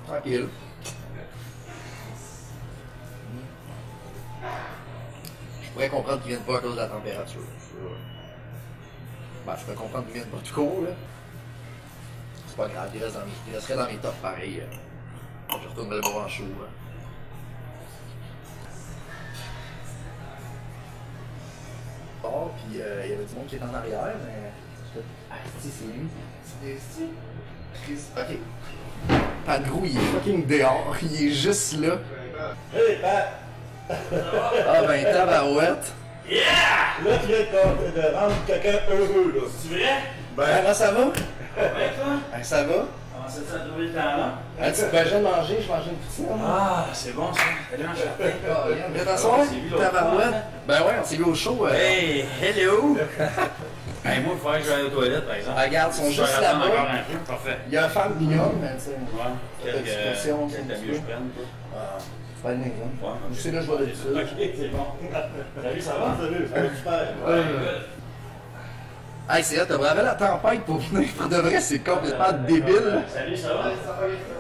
Tranquille. Je pourrais comprendre qu'ils viennent pas à cause de la température. Ben, je pourrais comprendre qu'ils viennent pas tout court, là. C'est pas grave, il resterait dans mes tops pareil. Je retournerai le voir en chaud. Là. Bon, puis il y avait du monde qui est en arrière, mais. Ah, si, c'est lui. C'est ici. Ok. Pat Grou, il est fucking dehors. Il est juste là. Hey, Pat! Ah, ben, tabarouette. Yeah! Là, tu viens de rendre quelqu'un heureux, là. C'est vrai? Ben, comment ça va? Ouais, toi? Ben, ça va? Comment ça t'a trouvé le temps là? Ah, tu peux déjà manger, je mangeais une poutine. Ah, c'est bon ça. Allez, mange la Viens t'asseoir, tabarouette. Ben ouais, on s'est vu au show. Hey, hello! Ben, moi, il faudrait que j'aille aux toilettes, par exemple. Regarde, ils sont Je vais juste attendre là-bas. encore un peu, parfait. Il y a un fan d'Union, mais tu sais. Ouais. Petite pression, Quel un t'as petit mieux peu. je prenne, toi? C'est pas le nez, hein. Ouais. Je sais là, je vois d'habitude. Ok, c'est bon. Salut, ça va? Salut, ça va super. Ouais, good. Hey, c'est là, t'as vraiment la tempête pour venir. Pour de vrai, c'est complètement débile. Salut, ça va?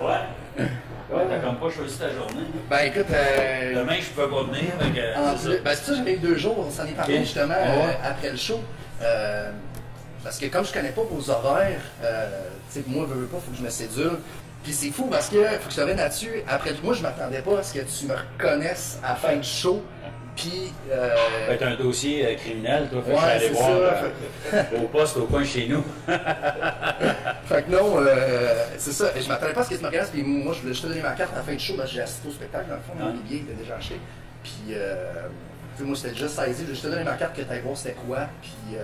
Ouais. Ouais, t'as comme pas choisi ta journée. Ben écoute, Demain, je pouvais pas venir, donc c'est ça. ben c'est ça, j'avais eu 2 jours, on s'en est parlé Ok. justement Ouais. après le show. Parce que comme je connais pas vos horaires, tu sais, moi, je veux pas, faut que je me sédule. Puis c'est fou parce que, faut que je te revienne là-dessus, après moi, je m'attendais pas à ce que tu me reconnaisses à la fin du show. Puis. Ben, t'as un dossier criminel, toi, fait que Ouais, je suis allé c'est voir au poste au coin de chez nous. Fait que non, c'est ça. Je m'attendais pas à ce que tu me reconnaisses. Puis moi, je voulais juste te donner ma carte à la fin du show. Ben, j'ai assisté au spectacle, dans le fond, les billets étaient déjà achetés. Puis, tu sais, moi, c'était déjà saisi. Je voulais juste te donner ma carte que t'allais voir c'était quoi. Puis,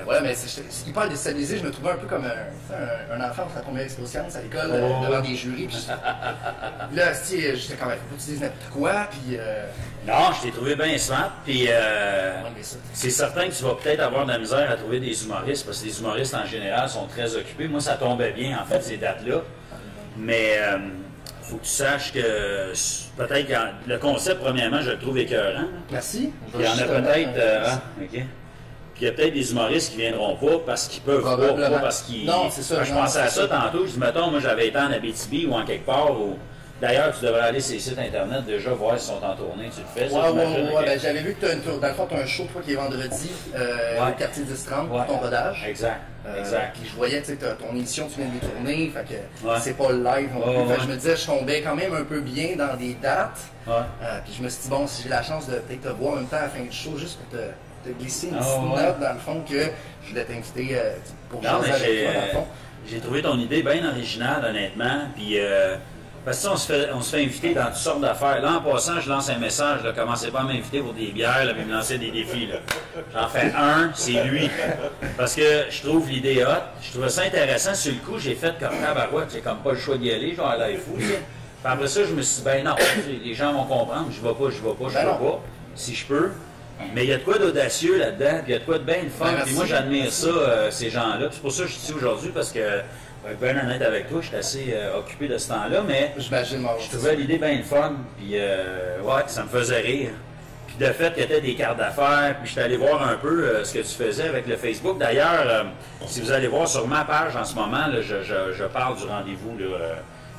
voilà, mais c'est hyper déstabilisé. Je me trouvais un peu comme un enfant de sa première expérience à l'école, devant des jurys. Puis, là, j'étais quand même, faut que tu dises n'importe quoi. Puis, Non, je t'ai trouvé bien smart, puis mais ça, c'est certain que tu vas peut-être avoir de la misère à trouver des humoristes, parce que les humoristes en général sont très occupés. Moi, ça tombait bien, en fait, ces dates-là. Mais faut que tu saches que peut-être que le concept, premièrement, je le trouve écœurant. merci. Il y en a peut-être. OK. Puis il y a peut-être des humoristes qui viendront pas parce qu'ils peuvent pas, Probablement. pas parce qu'ils. Non, c'est ça, Je non, pensais à c'est ça ça. tantôt. Je dis, mettons, moi j'avais été en Abitibi ou en quelque part. D'ailleurs, tu devrais aller sur les sites internet déjà voir s'ils sont en tournée. Tu le fais, ça, j'imagine, Ouais, ok? ben, j'avais vu que tu as une tour. Dans le fond, tu as un show, toi, qui est vendredi, au quartier 10-30, pour ton rodage. Exact. Exact. Puis je voyais, tu sais, ton émission, tu viens de les tourner, fait que Ouais. c'est pas live non plus. Ouais, Fait que ouais. je me disais, je tombais quand même un peu bien dans des dates. Ouais. Puis je me suis dit, bon, si j'ai la chance de peut-être te voir en même temps à la fin du show, juste pour te glisser une petite ouais. note, dans le fond, que je voulais t'inviter pour Non, jaser mais avec toi, dans le fond. j'ai trouvé ton idée bien originale, honnêtement. Puis, parce que ça, on se fait inviter dans toutes sortes d'affaires. Là, en passant, je lance un message. Là, commencez pas à m'inviter pour des bières, là, puis me lancer des défis. Là. J'en fais un, c'est lui. Parce que je trouve l'idée hot. Je trouvais ça intéressant. Sur le coup, j'ai fait comme tabarouette. J'ai comme pas le choix d'y aller. Genre, l'air fou. Tu sais. Puis après ça, je me suis dit, ben non, les gens vont comprendre. Je vais pas, je vais pas. Si je peux. Mais il y a de quoi d'audacieux là-dedans, puis il y a de quoi de bien le fun. Ben, Puis moi, j'admire ça, ces gens-là. C'est pour ça que je suis ici aujourd'hui, parce que, pour être bien honnête avec toi, je suis assez occupé de ce temps-là, mais J'imagine, moi, je trouvais l'idée bien le fun, puis ouais, ça me faisait rire. Puis de fait, il y avait des cartes d'affaires, puis j'étais allé voir un peu ce que tu faisais avec le Facebook. D'ailleurs, si vous allez voir sur ma page en ce moment, là, je parle du rendez-vous, là,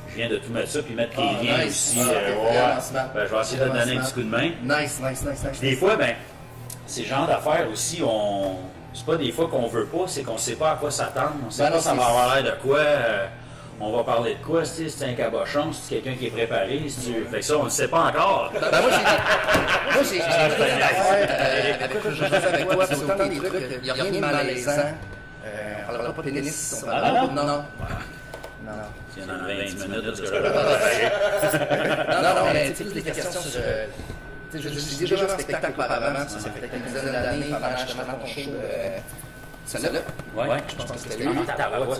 je viens de tout mettre ça, puis mettre les liens nice. aussi. Ah, ok, Ouais. vraiment smart. Ben, je vais essayer de te Vraiment donner un petit smart. coup de main. Nice. Des fois, ben, ces genres d'affaires aussi, c'est pas des fois qu'on veut pas, c'est qu'on sait pas à quoi s'attendre. On sait Ben pas non, ça va c'est- avoir l'air de quoi. On va parler de quoi, si c'est un cabochon, si c'est quelqu'un qui est préparé, si tu... Fait que ça, on ne sait pas encore. Ben moi, j'ai plein d'affaires. Après, je faisais avec toi, c'est autant des trucs, il n'y a rien de malaisant. On parlera pas de pénis. Non. Il y en a 20 minutes, parce que Non, mais tu sais, toutes les questions sur... Tu sais, j'ai déjà un spectacle auparavant, ça fait peut-être une dizaine d'années, pendant justement ton show. Celle-là? Ouais, Je pense que c'était lui.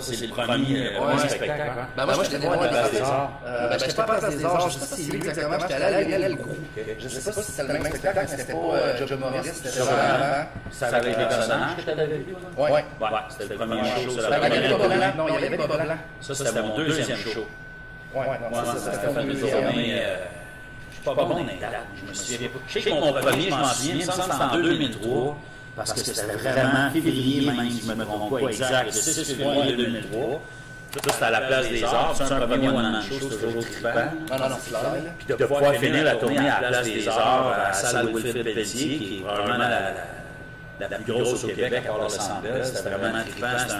C'est le premier spectacle. Hein? Ben moi, je l'ai voir à la Place des Arts. Ben, j'étais pas à la Place des Arts, je sais pas si c'est lui exactement, j'étais allé à Lionel Gros. Je sais pas si c'est le même spectacle, mais c'était pas Job Maurice, c'était ça avant. Ça avait des personnages que tu avais vu, là? Ouais. Ouais, c'était le premier show. C'est Ben, la il y avait pas première. blanc. Non, il y avait pas blanc. Ça, c'était mon deuxième show. Ouais, non, Ouais, ça ça c'était fait mon une deuxième. journée. Je suis pas bon dans les dates. Je me souviens pas. Je sais que mon premier, je m'en souviens, il me semble que c'était en 2003. parce que c'était vraiment février, même si je ne me trompe pas exact, le 6 février 2003. Ça, c'était à la Place des Arts. C'est un premier one-man show, c'est toujours trippant. Non, c'est clair. Puis de pouvoir finir la tournée à la Place des Arts, à la salle Wilfrid Pelletier, qui est probablement la plus grosse au Québec, à part le Centre Bell. C'était vraiment trippant. C'était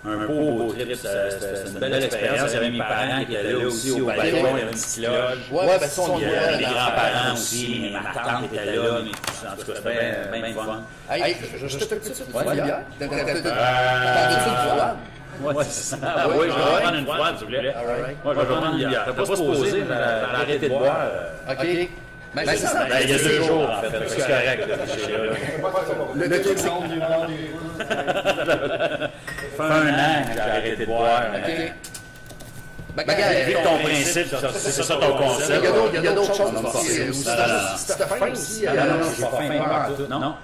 un beau trip. C'était une belle expérience. Il y avait mes parents qui étaient là aussi au balcon. Il y avait une petite loge. Ouais, ben ça, on Il y avait mes grands-parents aussi. Ma tante était là. En tout cas, c'était bien fun. Hey, je te petite bière. T'as de Oui, c'est ça. Oui, je vais prendre une froide, s'il vous plaît. Moi, je vais prendre une bière. T'as pas supposé arrêter de boire. OK. Ben, c'est ça. Il y a 2 jours, en fait. C'est correct. Le truc, c'est fait 1 an que j'ai arrêté de boire. Vu que ton principe, c'est ça ton concept. Il y a d'autres choses. C'était faim aussi. Non, je suis pas faim. Non.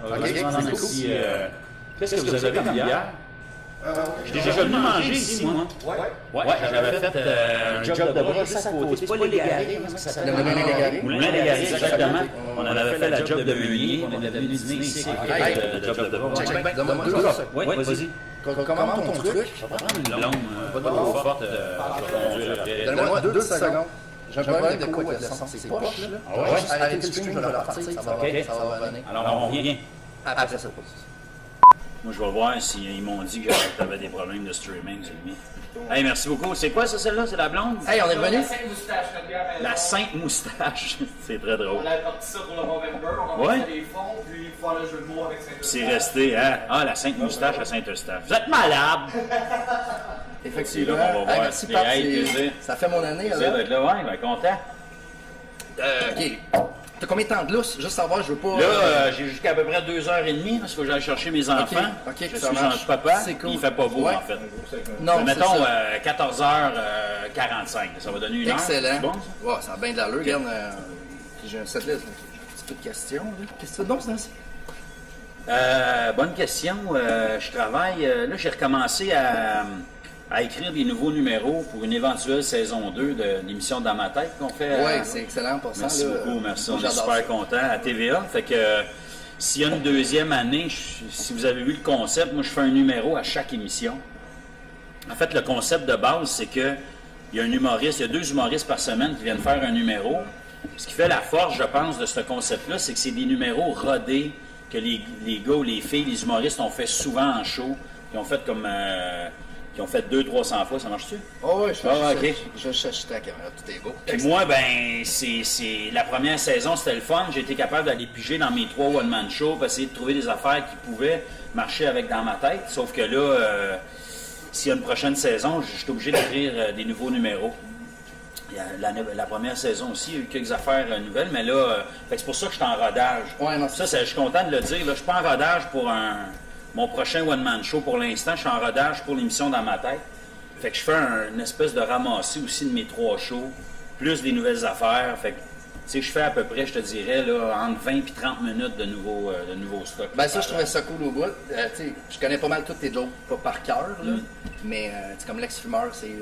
Qu'est-ce que vous avez comme bière? J'ai déjà venu manger ici, moi. Ouais, j'avais fait un job de bras juste à côté. C'est pas les Légarés, comment ça s'appelle? Moulin Légaré, exactement. On avait fait la job de meunier. On était venu dîner ici avec le job de bras. Donne-moi 2 secondes. Oui, vas-y. Comment ton truc? Je vais prendre une longue, pas trop forte. Je vais conduire après. Donne-moi 2 secondes. J'ai un problème de quoi avec le son. C'est poche, là. Ouais, arrêtez le stream, je vais le repartir. Ça va revenir. Alors, on revient. Après ça pose. Moi, je vais voir s'ils m'ont dit que tu avais des problèmes de streaming, Zilmi. Hey, merci beaucoup. C'est quoi ça, celle-là? C'est la blonde? Hey, on est revenu? La Sainte Moustache, notre bière maison. La Sainte Moustache. C'est très drôle. On a sorti ça pour le Movember, on a fait des fonds, puis il faut faire le jeu de mots avec Saint-Eustache. C'est resté, hein? Ah, la Sainte Moustache à Saint-Eustache. Vous êtes malade! Effectivement. Là, on va voir. Merci, Pat. Plaisir. Ça fait mon année, Plaisir là. d'être là, ouais, ben, content. OK. T'as combien de temps de lousse? Juste savoir, je veux pas... Là, j'ai jusqu'à peu près 2h30, parce que j'aille chercher mes enfants. OK, Je ça suis marche. en papa, C'est cool. puis il fait pas beau, Ouais. en fait. Non, Mais c'est mettons, ça. 14h45, ça va donner une heure. Excellent. C'est bon, ça? Ouais, ça a bien de l'allure. Regarde, j'ai un setlist. J'ai un petit peu de questions. Là. Qu'est-ce que tu fais donc, Nancy? Bonne question. Je travaille. Là, j'ai recommencé à écrire des nouveaux numéros pour une éventuelle saison 2 de l'émission Dans ma tête qu'on fait. Oui, c'est excellent pour ça. Merci là. beaucoup, merci. Moi, On est j'adore super ça. contents à TVA. Fait que s'il y a une deuxième année, si vous avez vu le concept, moi je fais un numéro à chaque émission. En fait, le concept de base, c'est que il y a un humoriste, il y a 2 humoristes par semaine qui viennent faire un numéro. Ce qui fait la force, je pense, de ce concept-là, c'est que c'est des numéros rodés que les gars ou les filles, les humoristes ont fait souvent en show, qui ont fait comme qui ont fait 200-300 fois. Ça marche-tu? Oh, oui, ok. je cherche ta caméra, tout est beau. Puis moi, ben, c'est la première saison, c'était le fun. J'ai été capable d'aller piger dans mes 3 one-man shows, pour essayer de trouver des affaires qui pouvaient marcher avec dans ma tête. Sauf que là, s'il y a une prochaine saison, je suis obligé d'écrire des nouveaux numéros. Il y a la première saison aussi, il y a eu quelques affaires nouvelles, mais là, fait que c'est pour ça que je suis en rodage. Ouais, non, Ça, je suis content de le dire. Là, je suis pas en rodage pour mon prochain one-man show pour l'instant. Je suis en rodage pour l'émission Dans ma tête. Fait que je fais une espèce de ramassis aussi de mes 3 shows, plus des nouvelles affaires. Fait que, tu sais, je fais à peu près, je te dirais, là, entre 20 et 30 minutes de nouveaux stocks. Ben ça, je trouvais ça cool au bout. Tu sais, je connais pas mal toutes tes jokes, pas par cœur, là, mais tu sais, comme l'ex-fumeur, c'est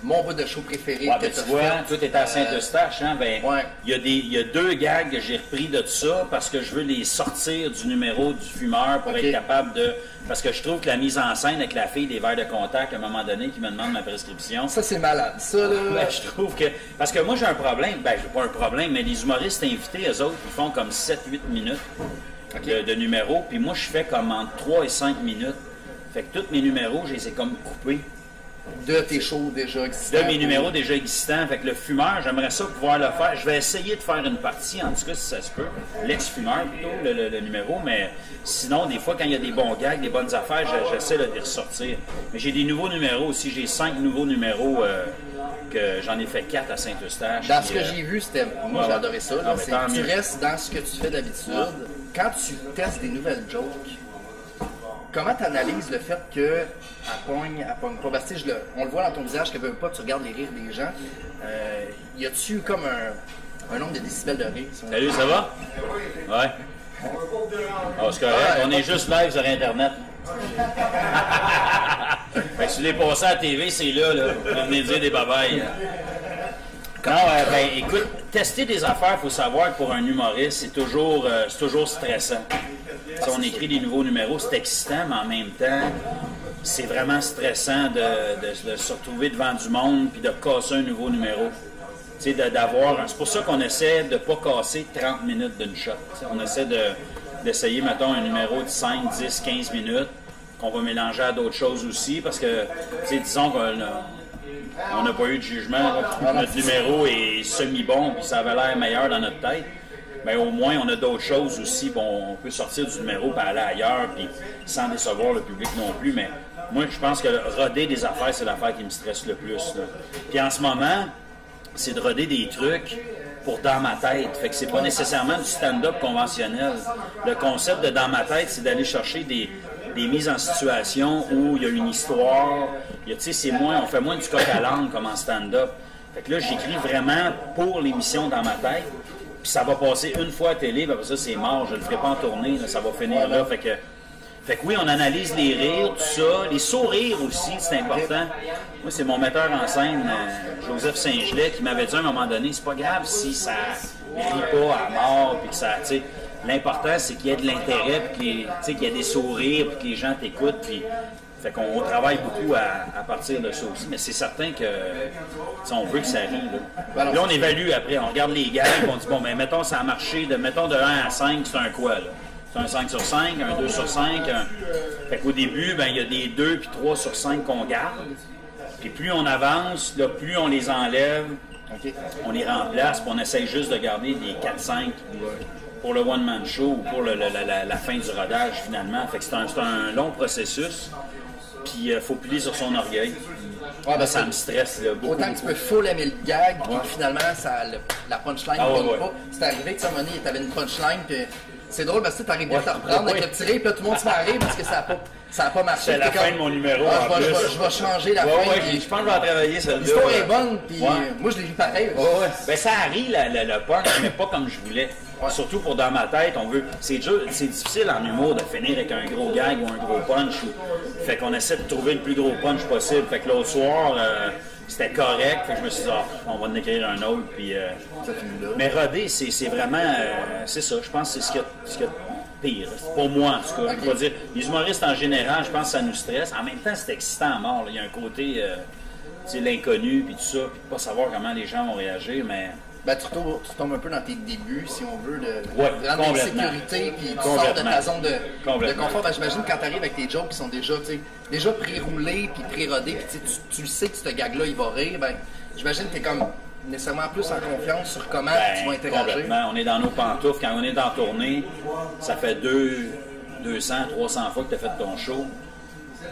mon bout de show préféré Ouais, que ben, t'as tu vois, fait. tout est à Saint-Eustache, hein? Ben, Ouais. il y a 2 gags que j'ai repris de ça parce que je veux les sortir du numéro du fumeur pour Ok. être capable de. Parce que je trouve que la mise en scène avec la fille des verres de contact, à un moment donné, qui me demande ma prescription. Ça, c'est malade. Ça, là... Ben, je trouve que. Parce que moi, j'ai un problème. Ben, j'ai pas un problème, mais les humoristes invités, eux autres, ils font comme 7-8 minutes de numéros. Puis moi, je fais comme entre 3 et 5 minutes. Fait que tous mes numéros, je les ai comme coupés de tes shows déjà existants. de mes numéros déjà existants. Fait que le fumeur, j'aimerais ça pouvoir le faire. Je vais essayer de faire une partie, en tout cas, si ça se peut. L'ex-fumeur, plutôt, le numéro. Mais sinon, des fois, quand il y a des bons gags, des bonnes affaires, j'essaie de les ressortir. Mais j'ai des nouveaux numéros aussi. J'ai 5 nouveaux numéros que j'en ai fait 4 à Saint-Eustache. Dans ce que j'ai vu, c'était... Moi, j'ai adoré ça. Là. Ah, ben, C'est tant que tu mieux. restes dans ce que tu fais d'habitude. Quand tu testes des nouvelles jokes, comment tu analyses le fait qu'elle pogne pas? Parce que on le voit dans ton visage que veut pas, tu regardes les rires des gens. Y a-tu eu comme un nombre de décibels de rire? Salut, ça va? Ouais. Ah, c'est correct. Ouais, On est juste live sur Internet. Fait que si tu l'es passé à la TV, c'est là. Vous venez dire des babayes. Non, ben écoute, tester des affaires, il faut savoir que pour un humoriste, c'est toujours stressant. Si on écrit des nouveaux numéros, c'est excitant, mais en même temps, c'est vraiment stressant de se retrouver devant du monde puis de casser un nouveau numéro. C'est pour ça qu'on essaie de ne pas casser 30 minutes d'une shot. T'sais, on essaie d'essayer, mettons, un numéro de 5, 10, 15 minutes qu'on va mélanger à d'autres choses aussi parce que, disons qu'on n'a pas eu de jugement. Notre numéro est semi-bon puis ça avait l'air meilleur dans notre tête. Bien, au moins, on a d'autres choses aussi. Bon, on peut sortir du numéro et aller ailleurs puis sans décevoir le public non plus. Mais moi, je pense que roder des affaires, c'est l'affaire qui me stresse le plus. Là. Puis en ce moment, c'est de roder des trucs pour dans ma tête. Fait que c'est pas nécessairement du stand-up conventionnel. Le concept de dans ma tête, c'est d'aller chercher des mises en situation où il y a une histoire. Tu sais, on fait moins du coq à l'âne comme en stand-up. Fait que là, j'écris vraiment pour l'émission dans ma tête. Puis ça va passer une fois à télé, puis après ça, c'est mort. Je ne le ferai pas en tournée, là, ça va finir là. Fait que oui, on analyse les rires, tout ça. Les sourires aussi, c'est important. Moi, c'est mon metteur en scène, Joseph Saint-Gelais, qui m'avait dit à un moment donné, c'est pas grave si ça rit pas à mort, puis que ça, tu sais, l'important, c'est qu'il y ait de l'intérêt, puis qu'il y ait des sourires, puis que les gens t'écoutent, puis fait qu'on travaille beaucoup à partir de ça aussi, mais c'est certain que on veut que ça rie. Là, on évalue après, on regarde les gags, on dit, bon, mais mettons, ça a marché, mettons de 1 à 5, c'est un quoi, là? C'est un 5 sur 5, un 2 sur 5. Fait qu'au début, ben, il y a des 2 puis 3 sur 5 qu'on garde. Puis plus on avance, là, plus on les enlève, on les remplace, puis on essaye juste de garder des 4-5 pour le one-man show ou pour la fin du rodage, finalement. Fait que c'est un long processus. Puis il faut plier sur son orgueil. Ouais, ben ça me stresse là, beaucoup. Autant que tu peux full aimer le gag, puis finalement, la punchline ne donne pas. C'est arrivé que Samoni, tu avais une punchline, puis c'est drôle parce que tu arrives bien à te reprendre avec le petit rire, puis là, tout le monde se met à rire parce que ça a pas marché. C'est la fin de mon numéro. Je vais changer la fin. Je pense que je vais en travailler celle-là. L'histoire est bonne, puis moi, je l'ai vu pareil. Ben, ça arrive le punch, mais pas comme je voulais. Surtout pour dans ma tête, on veut. C'est difficile en humour de finir avec un gros gag ou un gros punch. Fait qu'on essaie de trouver le plus gros punch possible. Fait que l'autre soir, c'était correct. Fait que je me suis dit, on va en écrire un autre. Puis, mais roder, c'est vraiment. C'est ça. Je pense que c'est ce qu'il y a de pire. Pour moi, en tout cas. Je vais dire, les humoristes en général, je pense que ça nous stresse. En même temps, c'est excitant à mort. Là. Il y a un côté, l'inconnu, puis tout ça, puis de pas savoir comment les gens vont réagir, mais. Ben, tu tombes un peu dans tes débuts, si on veut, de vraiment sécurité, puis tu sors de ta zone de confort. Ben, j'imagine quand tu arrives avec tes jokes qui sont déjà pré-roulés, puis pré-rodés, puis tu sais que ce gag-là, il va rire, ben, j'imagine que tu es comme nécessairement plus en confiance sur comment tu vas interagir. Complètement. On est dans nos pantoufles. Quand on est en tournée, ça fait 200, 300 fois que tu as fait ton show.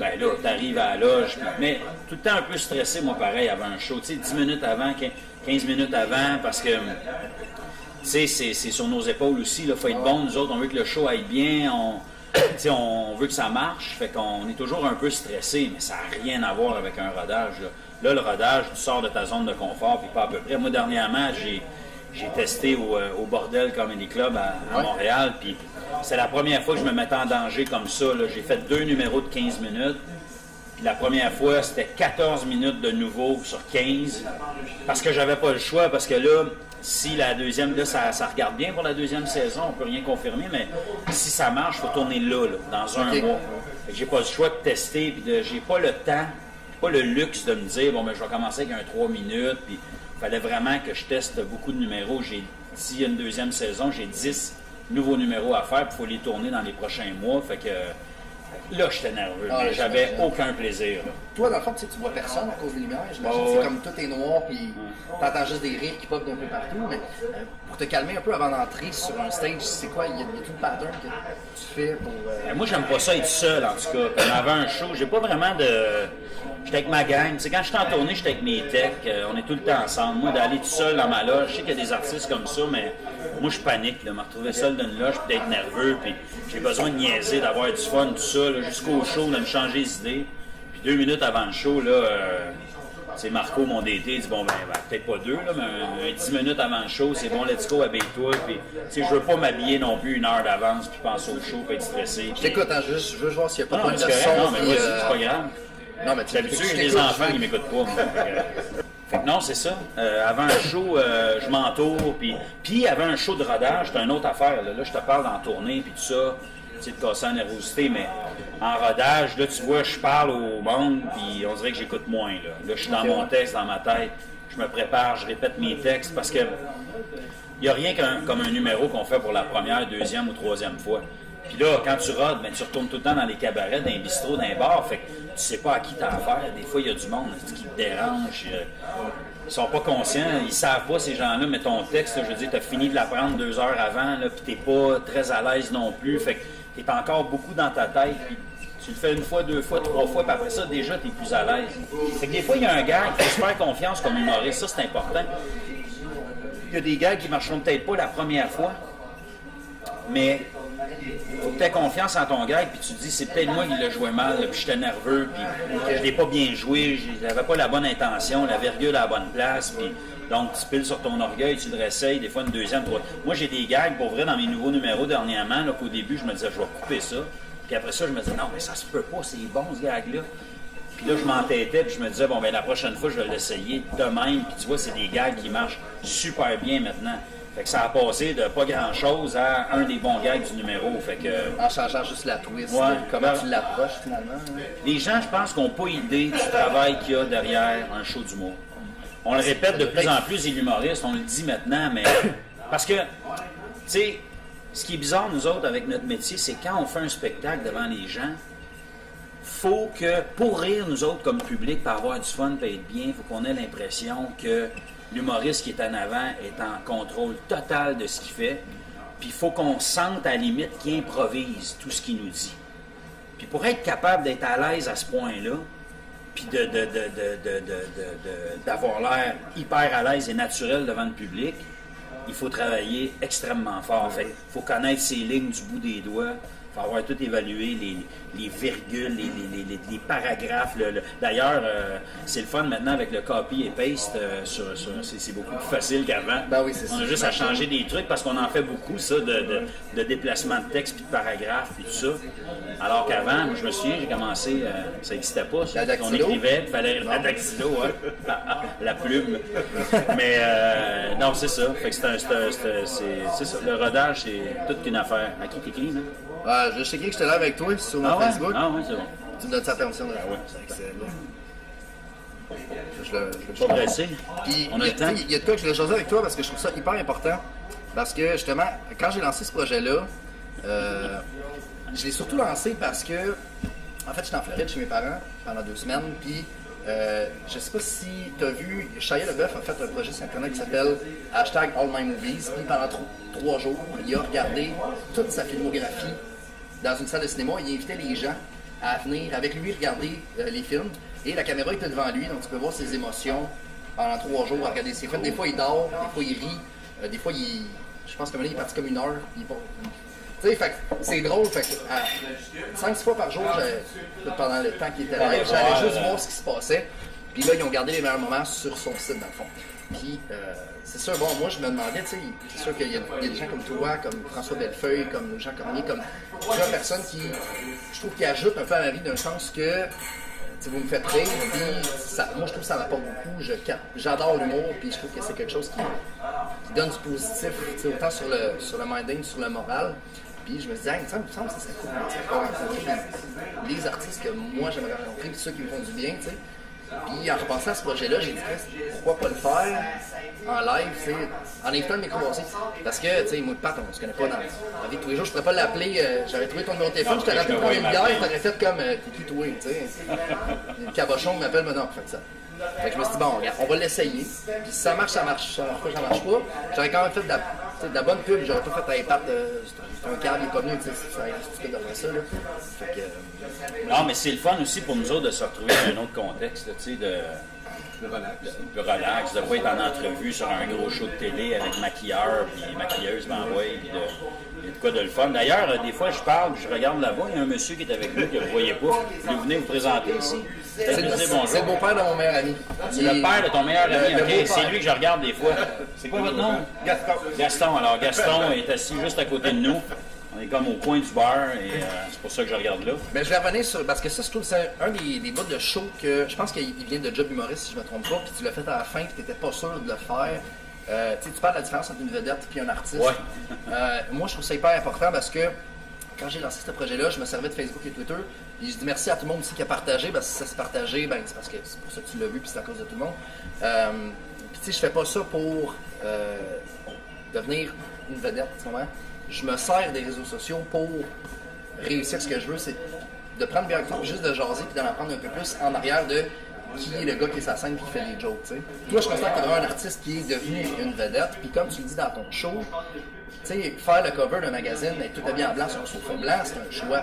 Ben là, tu arrives à la loge. Mais tout le temps un peu stressé, moi, pareil, avant un show. Tu sais, 10 minutes avant, 15 minutes avant, parce que, tu sais, c'est sur nos épaules aussi. Il faut être bon. Nous autres, on veut que le show aille bien. On veut que ça marche. Fait qu'on est toujours un peu stressé, mais ça n'a rien à voir avec un rodage. Là, le rodage, tu sors de ta zone de confort, puis pas à peu près. Moi, dernièrement, j'ai testé au Bordel Comedy Club à Montréal, puis c'est la première fois que je me mettais en danger comme ça. J'ai fait 2 numéros de 15 minutes. Puis la première fois, c'était 14 minutes de nouveau sur 15. Parce que j'avais pas le choix, parce que là, si la deuxième, là, ça regarde bien pour la deuxième saison, on peut rien confirmer, mais si ça marche, il faut tourner là, dans un mois. Fait que j'ai pas le choix de tester, puis j'ai pas le temps, pas le luxe de me dire, bon, ben, je vais commencer avec un 3 minutes, puis il fallait vraiment que je teste beaucoup de numéros. S'il y a une deuxième saison, j'ai 10 nouveaux numéros à faire, puis il faut les tourner dans les prochains mois. Fait que là, j'étais nerveux, mais j'avais aucun plaisir. Là. Toi, dans le fond, tu vois personne à cause des lumières. J'imagine que c'est comme tout est noir, puis t'entends juste des rires qui pop d'un peu partout. Mais pour te calmer un peu avant d'entrer sur un stage, c'est quoi? Il y a tout le pattern que tu fais pour... Moi, j'aime pas ça être seul, en tout cas. Comme avant un show, j'ai pas vraiment de... J'étais avec ma gang. T'sais, quand j'étais en tournée, j'étais avec mes techs. On est tout le temps ensemble. Moi, d'aller tout seul dans ma loge, je sais qu'il y a des artistes comme ça, mais moi, je panique. Là, me retrouver seul dans une loge, puis d'être nerveux, puis j'ai besoin de niaiser, d'avoir du fun, tout ça, là, jusqu'au show, de me changer les idées. Puis 2 minutes avant le show, là, c'est Marco, mon DT, il dit bon, ben peut-être pas 2, là, mais 10 minutes avant le show, c'est bon, let's go, habille-toi. Puis, je veux pas m'habiller non plus 1 heure d'avance, puis penser au show, puis être stressé. Je t'écoute, hein, je veux voir s'il n'y a pas de son. Non, mais vas-y, c'est pas grave. Non, mais d'habitude, j'ai des enfants qui m'écoutent pas. Fait que non, c'est ça. Avant un show, je m'entoure. Puis avant un show de rodage, c'est une autre affaire. Là, je te parle d'en tournée, puis tout ça. Tu sais, de casser la nervosité, mais en rodage, là, tu vois, je parle au monde, puis on dirait que j'écoute moins. Là, je suis dans mon texte, dans ma tête. Je me prépare, je répète mes textes, parce que il n'y a rien comme un numéro qu'on fait pour la première, deuxième ou troisième fois. Puis là, quand tu rodes, ben, tu retournes tout le temps dans les cabarets, dans les bistrots, dans les bars. Fait que tu sais pas à qui t'as affaire. Des fois, il y a du monde qui te dérange. Ils sont pas conscients. Ils savent pas, ces gens-là, mais ton texte, là, je veux dire, tu as fini de l'apprendre 2 heures avant, puis t'es pas très à l'aise non plus. Fait que t'es encore beaucoup dans ta tête. Puis tu le fais 1 fois, 2 fois, 3 fois, puis après ça, déjà, t'es plus à l'aise. Fait que des fois, il y a un gars qui fait se faire confiance comme humoriste. Ça, c'est important. Il y a des gars qui marcheront peut-être pas la première fois, mais il faut que tu aies confiance en ton gars, puis tu te dis, c'est peut-être moi qui l'ai joué mal, puis j'étais nerveux, puis je l'ai pas bien joué, j'avais pas la bonne intention, la virgule à la bonne place, puis donc tu piles sur ton orgueil, tu le réessayes, des fois une deuxième, troisième. Moi, j'ai des gags, pour vrai, dans mes nouveaux numéros dernièrement, là, qu'au début, je me disais, je vais couper ça, puis après ça, je me disais, non, mais ça se peut pas, c'est bon, ce gag-là. Puis là, je m'entêtais, puis je me disais, bon, ben la prochaine fois, je vais l'essayer de même, puis tu vois, c'est des gags qui marchent super bien maintenant. Fait que ça a passé de pas grand-chose à un des bons gags du numéro. Fait que, en changeant juste la twist, comment tu l'approches finalement. Les gens, je pense, n'ont pas idée du travail qu'il y a derrière un show d'humour. On le répète de plus en plus, les humoristes, on le dit maintenant, mais parce que, tu sais, ce qui est bizarre, nous autres, avec notre métier, c'est quand on fait un spectacle devant les gens, faut que, pour rire, nous autres, comme public, pour avoir du fun, pour être bien, il faut qu'on ait l'impression que l'humoriste qui est en avant est en contrôle total de ce qu'il fait. Puis il faut qu'on sente à la limite qu'il improvise tout ce qu'il nous dit. Puis pour être capable d'être à l'aise à ce point-là, puis d'avoir l'air hyper à l'aise et naturel devant le public, il faut travailler extrêmement fort. Fait, il faut connaître ses lignes du bout des doigts. Il faut avoir tout évalué, les virgules, les paragraphes. D'ailleurs, c'est le fun maintenant avec le copy et paste. C'est beaucoup plus facile qu'avant. Ben oui, c'est ça. On a juste à changer des trucs parce qu'on en fait beaucoup, ça, de déplacement de texte, puis de paragraphes, puis tout ça. Alors qu'avant, je me souviens, j'ai commencé, ça n'existait pas. Ça, on écrivait, il fallait la dactylo, hein, la plume. Mais non, c'est ça. Fait que c'est ça. Le rodage, c'est toute une affaire. À qui t'écris, là? Je sais que je te lève avec toi sur mon Facebook. Ah oui, c'est bon. Tu me donnes sa permission. Ah oui. C'est excellent. Je suis pas pressé. Puis, on a le temps. Il y a de quoi que je voulais jaser avec toi parce que je trouve ça hyper important. Parce que justement, quand j'ai lancé ce projet-là, je l'ai surtout lancé parce que, en fait, j'étais en Floride chez mes parents pendant 2 semaines. Puis, je sais pas si tu as vu, Shia LaBeouf a fait un projet sur Internet qui s'appelle #AllMyMovies. Puis pendant 3 jours, il a regardé toute sa filmographie dans une salle de cinéma. Il invitait les gens à venir avec lui regarder les films. Et la caméra était devant lui, donc tu peux voir ses émotions pendant 3 jours à regarder ses films. Des fois, il dort, des fois, il rit, des fois, je pense qu'à un moment donné, il est parti comme 1 heure. Tu sais, fait c'est drôle, fait 5-6 fois par jour, pendant le temps qu'il était là, j'allais juste voir ce qui se passait. Puis là, ils ont gardé les meilleurs moments sur son site, dans le fond. Puis, c'est sûr, bon, moi, je me demandais, tu sais, c'est sûr qu'il y a des gens comme toi, comme François Bellefeuille, comme Jean Cormier, comme plusieurs personnes qui, je trouve, qui ajoutent un peu à ma vie, d'un sens que, vous me faites rire, puis moi, je trouve que ça m'apporte beaucoup. J'adore l'humour, puis je trouve que c'est quelque chose qui donne du positif, autant sur le minding, sur le moral. Puis je me disais, il me semble que ça serait cool de rencontrer les artistes que moi j'aimerais rencontrer, puis ceux qui me font du bien, tu sais. Puis en repensant à ce projet-là, j'ai dit, pourquoi pas le faire en live, en invitant le micro-bossé. Parce que, tu sais, moi et Pat, on se connaît pas dans la vie de tous les jours. Je pourrais pas l'appeler, j'aurais trouvé ton numéro de téléphone, je t'aurais appelé prendre une bière, t'aurais fait comme, t'es plus toi, tu sais. Le cabochon m'appelle, mais non, fait ça. Fait que je me suis dit, bon, regarde, on va l'essayer. Puis si ça marche, ça marche. Ça marche pas. J'aurais quand même fait de la bonne pub. J'aurais pas fait un pat. C'est un câble, il est pas venu. Ça aurait été stupide de faire ça. Là. Fait que, non, mais c'est le fun aussi pour nous autres de se retrouver dans un autre contexte, tu sais, de relax, de ne pas être en entrevue sur un gros show de télé avec maquilleur, puis maquilleuse m'envoie, puis il y a de quoi de le fun. D'ailleurs, des fois, je parle, je regarde là-bas, il y a un monsieur qui est avec nous, que vous ne voyez pas. Vous venez vous présenter ici? C'est le beau-père de mon meilleur ami. C'est le père de ton meilleur ami, ok? C'est lui que je regarde des fois. C'est quoi votre nom? Gaston. Gaston. Alors, Gaston est assis juste à côté de nous. On est comme au coin du bar et c'est pour ça que je regarde là. Mais je vais revenir sur. Parce que ça, je trouve que c'est un des bouts de show que. Je pense qu'il vient de Job Humoriste, si je me trompe pas, puis tu l'as fait à la fin, puis tu n'étais pas sûr de le faire. Tu parles de la différence entre une vedette et un artiste. Ouais. Moi, je trouve ça hyper important parce que quand j'ai lancé ce projet-là, je me servais de Facebook et Twitter. Et je dis merci à tout le monde aussi qui a partagé. Parce que si ça s'est partagé, ben, c'est parce que c'est pour ça que tu l'as vu, puis c'est à cause de tout le monde. Puis tu sais, je fais pas ça pour devenir une vedette, tu comprends? Je me sers des réseaux sociaux pour réussir ce que je veux, c'est de prendre bien temps, juste de jaser, puis d'en apprendre un peu plus en arrière de qui est le gars qui est sa scène et qui fait des jokes, tu sais. Toi, je constate que tu as un artiste qui est devenu une vedette, puis comme tu le dis dans ton show, tu sais, faire le cover d'un magazine avec tout habillé en blanc sur un sofa blanc, c'est un choix.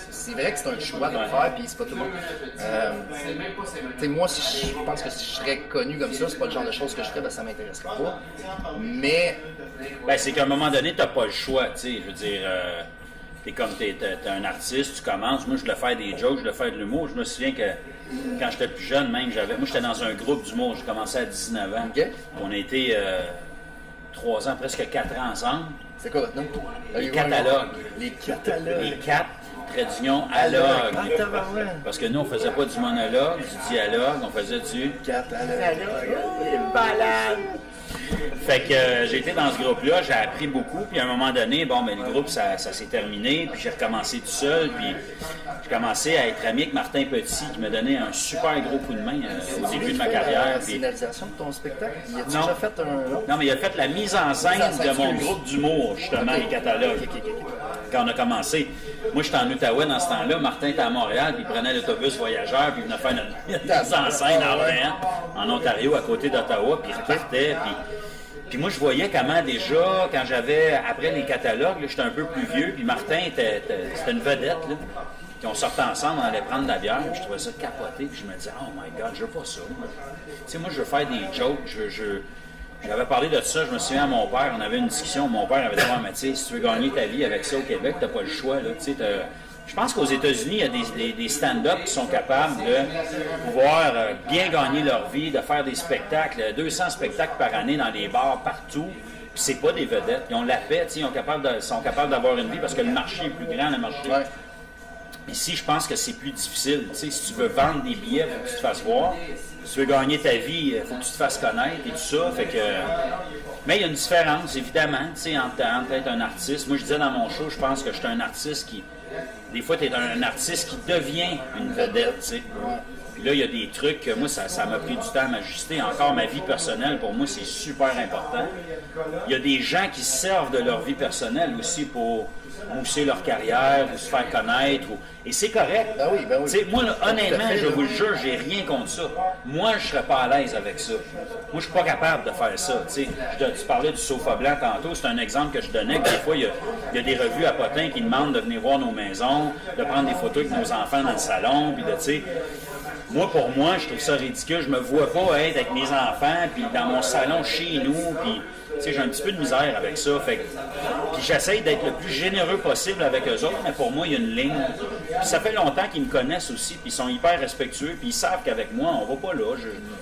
C'est vrai que c'est un choix de le faire, puis c'est pas tout le monde. Tu sais, moi, si je pense que si je serais connu comme ça, c'est pas le genre de choses que je ferais, ben ça m'intéresserait pas. Mais. Ben, c'est qu'à un moment donné, t'as pas le choix, tu sais. Je veux dire, t'es un artiste, tu commences. Moi, je voulais faire des jokes, je voulais faire de l'humour. Je me souviens que quand j'étais plus jeune, même, moi, j'étais dans un groupe d'humour. J'ai commencé à 19 ans. Okay. On a été 3 ans, presque 4 ans ensemble. C'est quoi votre nom? Les catalogues. Les catalogues. Les 4 traits d'union alogues. Parce que nous, on faisait pas du monologue, du dialogue, on faisait du catalogue. Balade. Fait que j'ai été dans ce groupe-là, j'ai appris beaucoup, puis à un moment donné, bon, ben, le groupe, ça s'est terminé, puis j'ai recommencé tout seul, puis j'ai commencé à être ami avec Martin Petit, qui m'a donné un super gros coup de main au début de ma carrière. La scénarisation de ton spectacle? Il a non. déjà fait un... Non, mais il a fait la mise en scène de mon groupe d'humour, justement, les catalogues, quand on a commencé. Moi, j'étais en Outaouais dans ce temps-là, Martin était à Montréal, puis il prenait l'autobus voyageur, puis il venait faire notre mise en scène à Orléans, en Ontario, à côté d'Ottawa, puis il repartait, puis moi, je voyais comment déjà, quand j'avais, après les catalogues, j'étais un peu plus vieux, puis Martin, c'était une vedette, là. Puis on sortait ensemble, on allait prendre de la bière, puis je trouvais ça capoté, puis je me disais, oh my God, je veux pas ça. Tu sais, moi, je veux faire des jokes, j'avais parlé de ça, je me souviens à mon père, on avait une discussion, mon père avait dit, mais tu sais, si tu veux gagner ta vie avec ça au Québec, t'as pas le choix, là, tu sais, je pense qu'aux États-Unis, il y a des stand-up qui sont capables de pouvoir bien gagner leur vie, de faire des spectacles, 200 spectacles par année dans les bars, partout. Puis c'est pas des vedettes. Ils ont la paix, ils sont capables d'avoir une vie parce que le marché est plus grand, le marché. Ouais. Ici, je pense que c'est plus difficile. Tu sais, si tu veux vendre des billets, il faut que tu te fasses voir. Si tu veux gagner ta vie, il faut que tu te fasses connaître et tout ça. Fait que... Mais il y a une différence, évidemment, tu sais, entre être un artiste. Moi, je disais dans mon show, je pense que je suis un artiste qui... Des fois, tu es un artiste qui devient une vedette, tu sais. Puis là, il y a des trucs que moi, ça m'a pris du temps à m'ajuster. Encore, ma vie personnelle, pour moi, c'est super important. Il y a des gens qui servent de leur vie personnelle aussi pour mousser leur carrière ou se faire connaître. Et c'est correct. Ben oui, ben oui. Moi, là, honnêtement, je vous le jure, j'ai rien contre ça. Moi, je serais pas à l'aise avec ça. Moi, je suis pas capable de faire ça. Tu parlais du sofa blanc tantôt. C'est un exemple que je donnais, que des fois, il y a des revues à potins qui demandent de venir voir nos maisons, de prendre des photos avec nos enfants dans le salon, puis de, tu sais... Moi, pour moi, je trouve ça ridicule. Je me vois pas être avec mes enfants, puis dans mon salon chez nous, puis j'ai un petit peu de misère avec ça. Puis j'essaye d'être le plus généreux possible avec eux autres, mais pour moi, il y a une ligne. Puis ça fait longtemps qu'ils me connaissent aussi, puis ils sont hyper respectueux, puis ils savent qu'avec moi, on va pas là.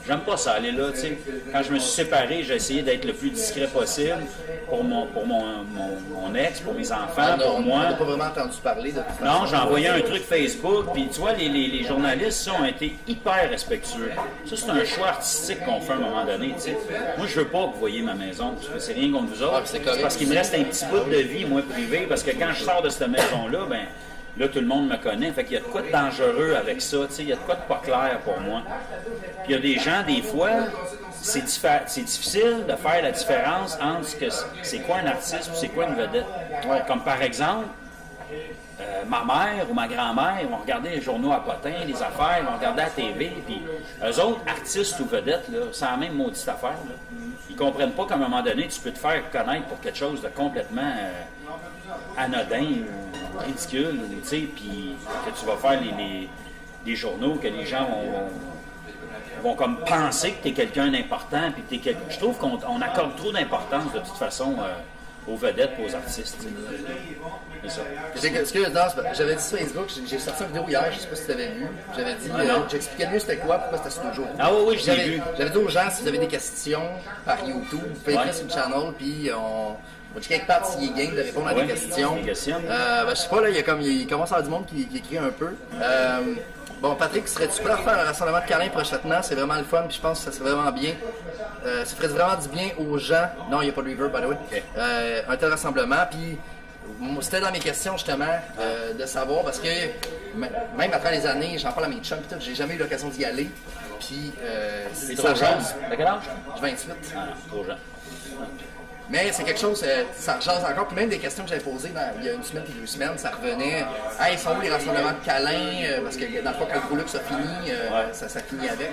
J'aime pas ça aller là, tu sais. Quand je me suis séparé, j'ai essayé d'être le plus discret possible pour mon ex, pour mes enfants, pour moi. On n'a pas vraiment entendu parler de toute façon. Non, j'ai envoyé un truc Facebook, puis tu vois, les journalistes, ça, ont été hyper respectueux. Ça, c'est un choix artistique qu'on fait à un moment donné, tu sais. Moi, je veux pas que vous voyez ma maison, c'est rien contre vous autres. C'est parce qu'il me reste un petit bout de vie, moi, privé, parce que quand je sors de cette maison-là, ben là, tout le monde me connaît. Fait qu'il y a de quoi de dangereux avec ça, tu sais, il y a de quoi de pas clair pour moi. Puis il y a des gens, des fois, c'est difficile de faire la différence entre c'est quoi un artiste ou c'est quoi une vedette. Ouais. Comme par exemple, ma mère ou ma grand-mère vont regarder les journaux à potins, les affaires, vont regarder la TV, puis eux autres, artistes ou vedettes, là, c'est la même maudite affaire. Là. Ils comprennent pas qu'à un moment donné, tu peux te faire connaître pour quelque chose de complètement anodin ou ridicule, tu sais, puis que tu vas faire les journaux, que les gens vont comme penser que tu es quelqu'un d'important, puis que je trouve qu'on accorde trop d'importance de toute façon aux vedettes et aux artistes. C'est ça. J'avais dit sur Facebook, j'ai sorti une vidéo hier, je sais pas si tu l'avais vu. J'avais dit, j'expliquais mieux c'était quoi, pourquoi c'était sur le jour. Ah oui, je l'ai vu. J'avais dit aux gens, si vous avez des questions par YouTube, vous pouvez écrire sur le channel, puis On va checker avec Pat s'il est game de répondre à des questions. Des questions. Je sais pas, là, il commence à avoir du monde qui écrit un peu. Bon, Patrick, serais-tu prêt à faire un rassemblement de câlins prochainement? C'est vraiment le fun, puis je pense que ça serait vraiment bien. Ça ferait vraiment du bien aux gens. Non, il n'y a pas de reverb, by the way. Okay. Un tel rassemblement, puis c'était dans mes questions, justement, de savoir, parce que même après les années, j'en parle à mes chums, puis tout, j'ai jamais eu l'occasion d'y aller. Puis, c'est trop jeune. T'as quel âge? J'ai 28. Ah, trop jeune. Mais c'est quelque chose, ça rejase encore. Puis même des questions que j'avais posées il y a une semaine et 2 semaines, ça revenait. Hey, sont où les rassemblements de câlins? Parce que dans le fond, quand le gros luxe a fini, ça finit avec.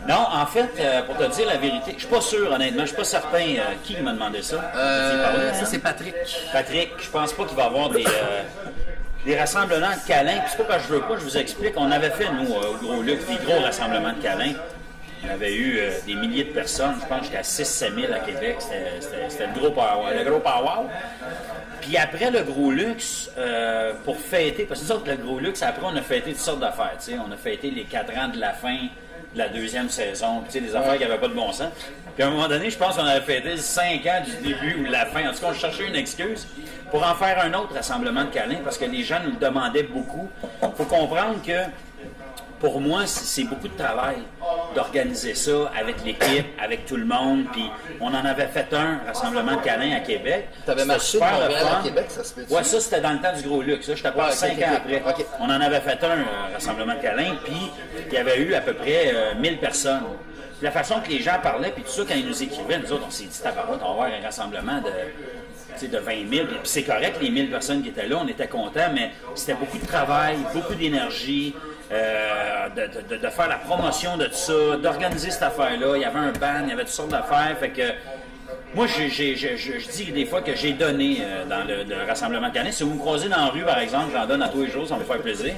Non, en fait, pour te dire la vérité, je suis pas sûr, honnêtement, je suis pas certain qui m'a demandé ça. Ça, c'est Patrick. Patrick, je pense pas qu'il va y avoir des rassemblements de câlins. Puis c'est pas parce que je veux pas, je vous explique. On avait fait, nous, au Gros Luc, des gros rassemblements de câlins. On avait eu des milliers de personnes, je pense jusqu'à 6-7 000 à Québec. C'était le gros power. Puis après le Gros Luxe, pour fêter, parce que nous autres, le Gros Luxe, après, on a fêté toutes sortes d'affaires. On a fêté les 4 ans de la fin de la 2e saison, des affaires qui n'avaient pas de bon sens. Puis à un moment donné, je pense qu'on avait fêté 5 ans du début ou de la fin. En tout cas, on cherchait une excuse pour en faire un autre rassemblement de câlins, parce que les gens nous le demandaient beaucoup. Il faut comprendre que pour moi, c'est beaucoup de travail d'organiser ça avec l'équipe, avec tout le monde. Puis on en avait fait un rassemblement de câlins à Québec. Tu avais marché de Montréal à Québec, ça se peut-tu? Ouais, ça c'était dans le temps du Gros Luxe. Ça, je te parle 5 ans après. Okay. On en avait fait un rassemblement de câlins, puis il y avait eu à peu près 1000 personnes. Puis la façon que les gens parlaient, puis tout ça, quand ils nous écrivaient, nous autres, on s'est dit, tabarouette, on va avoir un rassemblement de 20 000. Puis c'est correct, les 1000 personnes qui étaient là, on était contents, mais c'était beaucoup de travail, beaucoup d'énergie. De faire la promotion de tout ça, d'organiser cette affaire-là. Il y avait un band, il y avait toutes sortes d'affaires. Fait que moi, je dis des fois que j'ai donné dans le rassemblement de câlins. Si vous me croisez dans la rue, par exemple, j'en donne à tous les jours, ça me fait plaisir.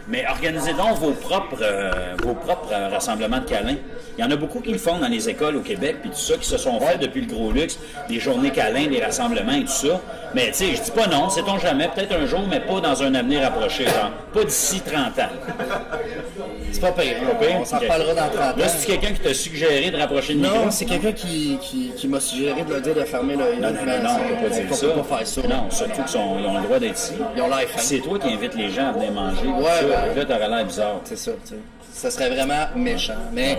Mais organisez donc vos propres rassemblements de câlins. Il y en a beaucoup qui le font dans les écoles au Québec, puis tout ça, qui se sont fait depuis le Gros Luxe, des journées câlins, des rassemblements et tout ça. Mais tu sais, je dis pas non, sait-on jamais, peut-être un jour, mais pas dans un avenir approché, genre, pas d'ici 30 ans. C'est pas pire, on s'en reparlera dans 30 ans. Là, c'est quelqu'un qui t'a suggéré de rapprocher le micro? Non, c'est quelqu'un qui m'a suggéré de leur dire de fermer le Non, on peut pas dire ça. On peut pas faire ça. Non, surtout qu'ils ont le droit d'être ici. Ils ont l'air fins. C'est toi qui invites les gens à venir manger. Ouais. Là, t'aurais l'air bizarre. C'est ça, tu sais. Ça serait vraiment méchant. Mais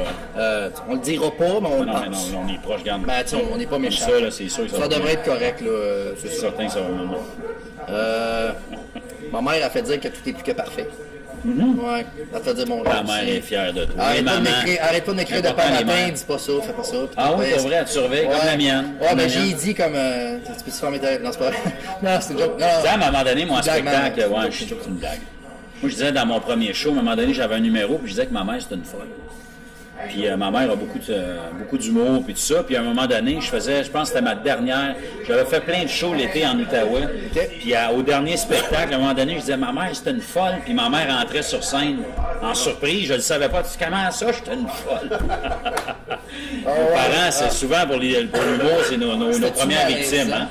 on le dira pas, mais on le pense. Non, on est proche, garde. Ben, tu sais, on n'est pas méchant. Ça, là, c'est sûr que ça devrait être correct, là. C'est certain que ça va. Ma mère a fait dire que tout est plus que parfait. Ouais, elle a fait dire mon Ta mère est fière de toi. Arrête pas de m'écrire de pas matin, dis pas ça, fais pas ça. Ah oui, pour vrai, elle te surveille comme la mienne. Ouais, ben j'ai dit comme. Tu peux-tu fermer ta. Non, c'est pas vrai. Non, c'est une joke. À un moment donné, moi, en spectacle, ouais, c'est une blague. Moi, je disais dans mon premier show, à un moment donné, j'avais un numéro, puis je disais que ma mère, c'était une folle. Puis ma mère a beaucoup d'humour, puis tout ça. Puis à un moment donné, je pense que c'était ma dernière. J'avais fait plein de shows l'été en Outaouais. Puis au dernier spectacle, à un moment donné, je disais, ma mère, c'était une folle. Puis ma mère entrait sur scène en surprise. Je ne le savais pas. Tu dis, comment ça, j'étais une folle? Nos parents, c'est souvent pour l'humour, c'est nos premières victimes. Hein?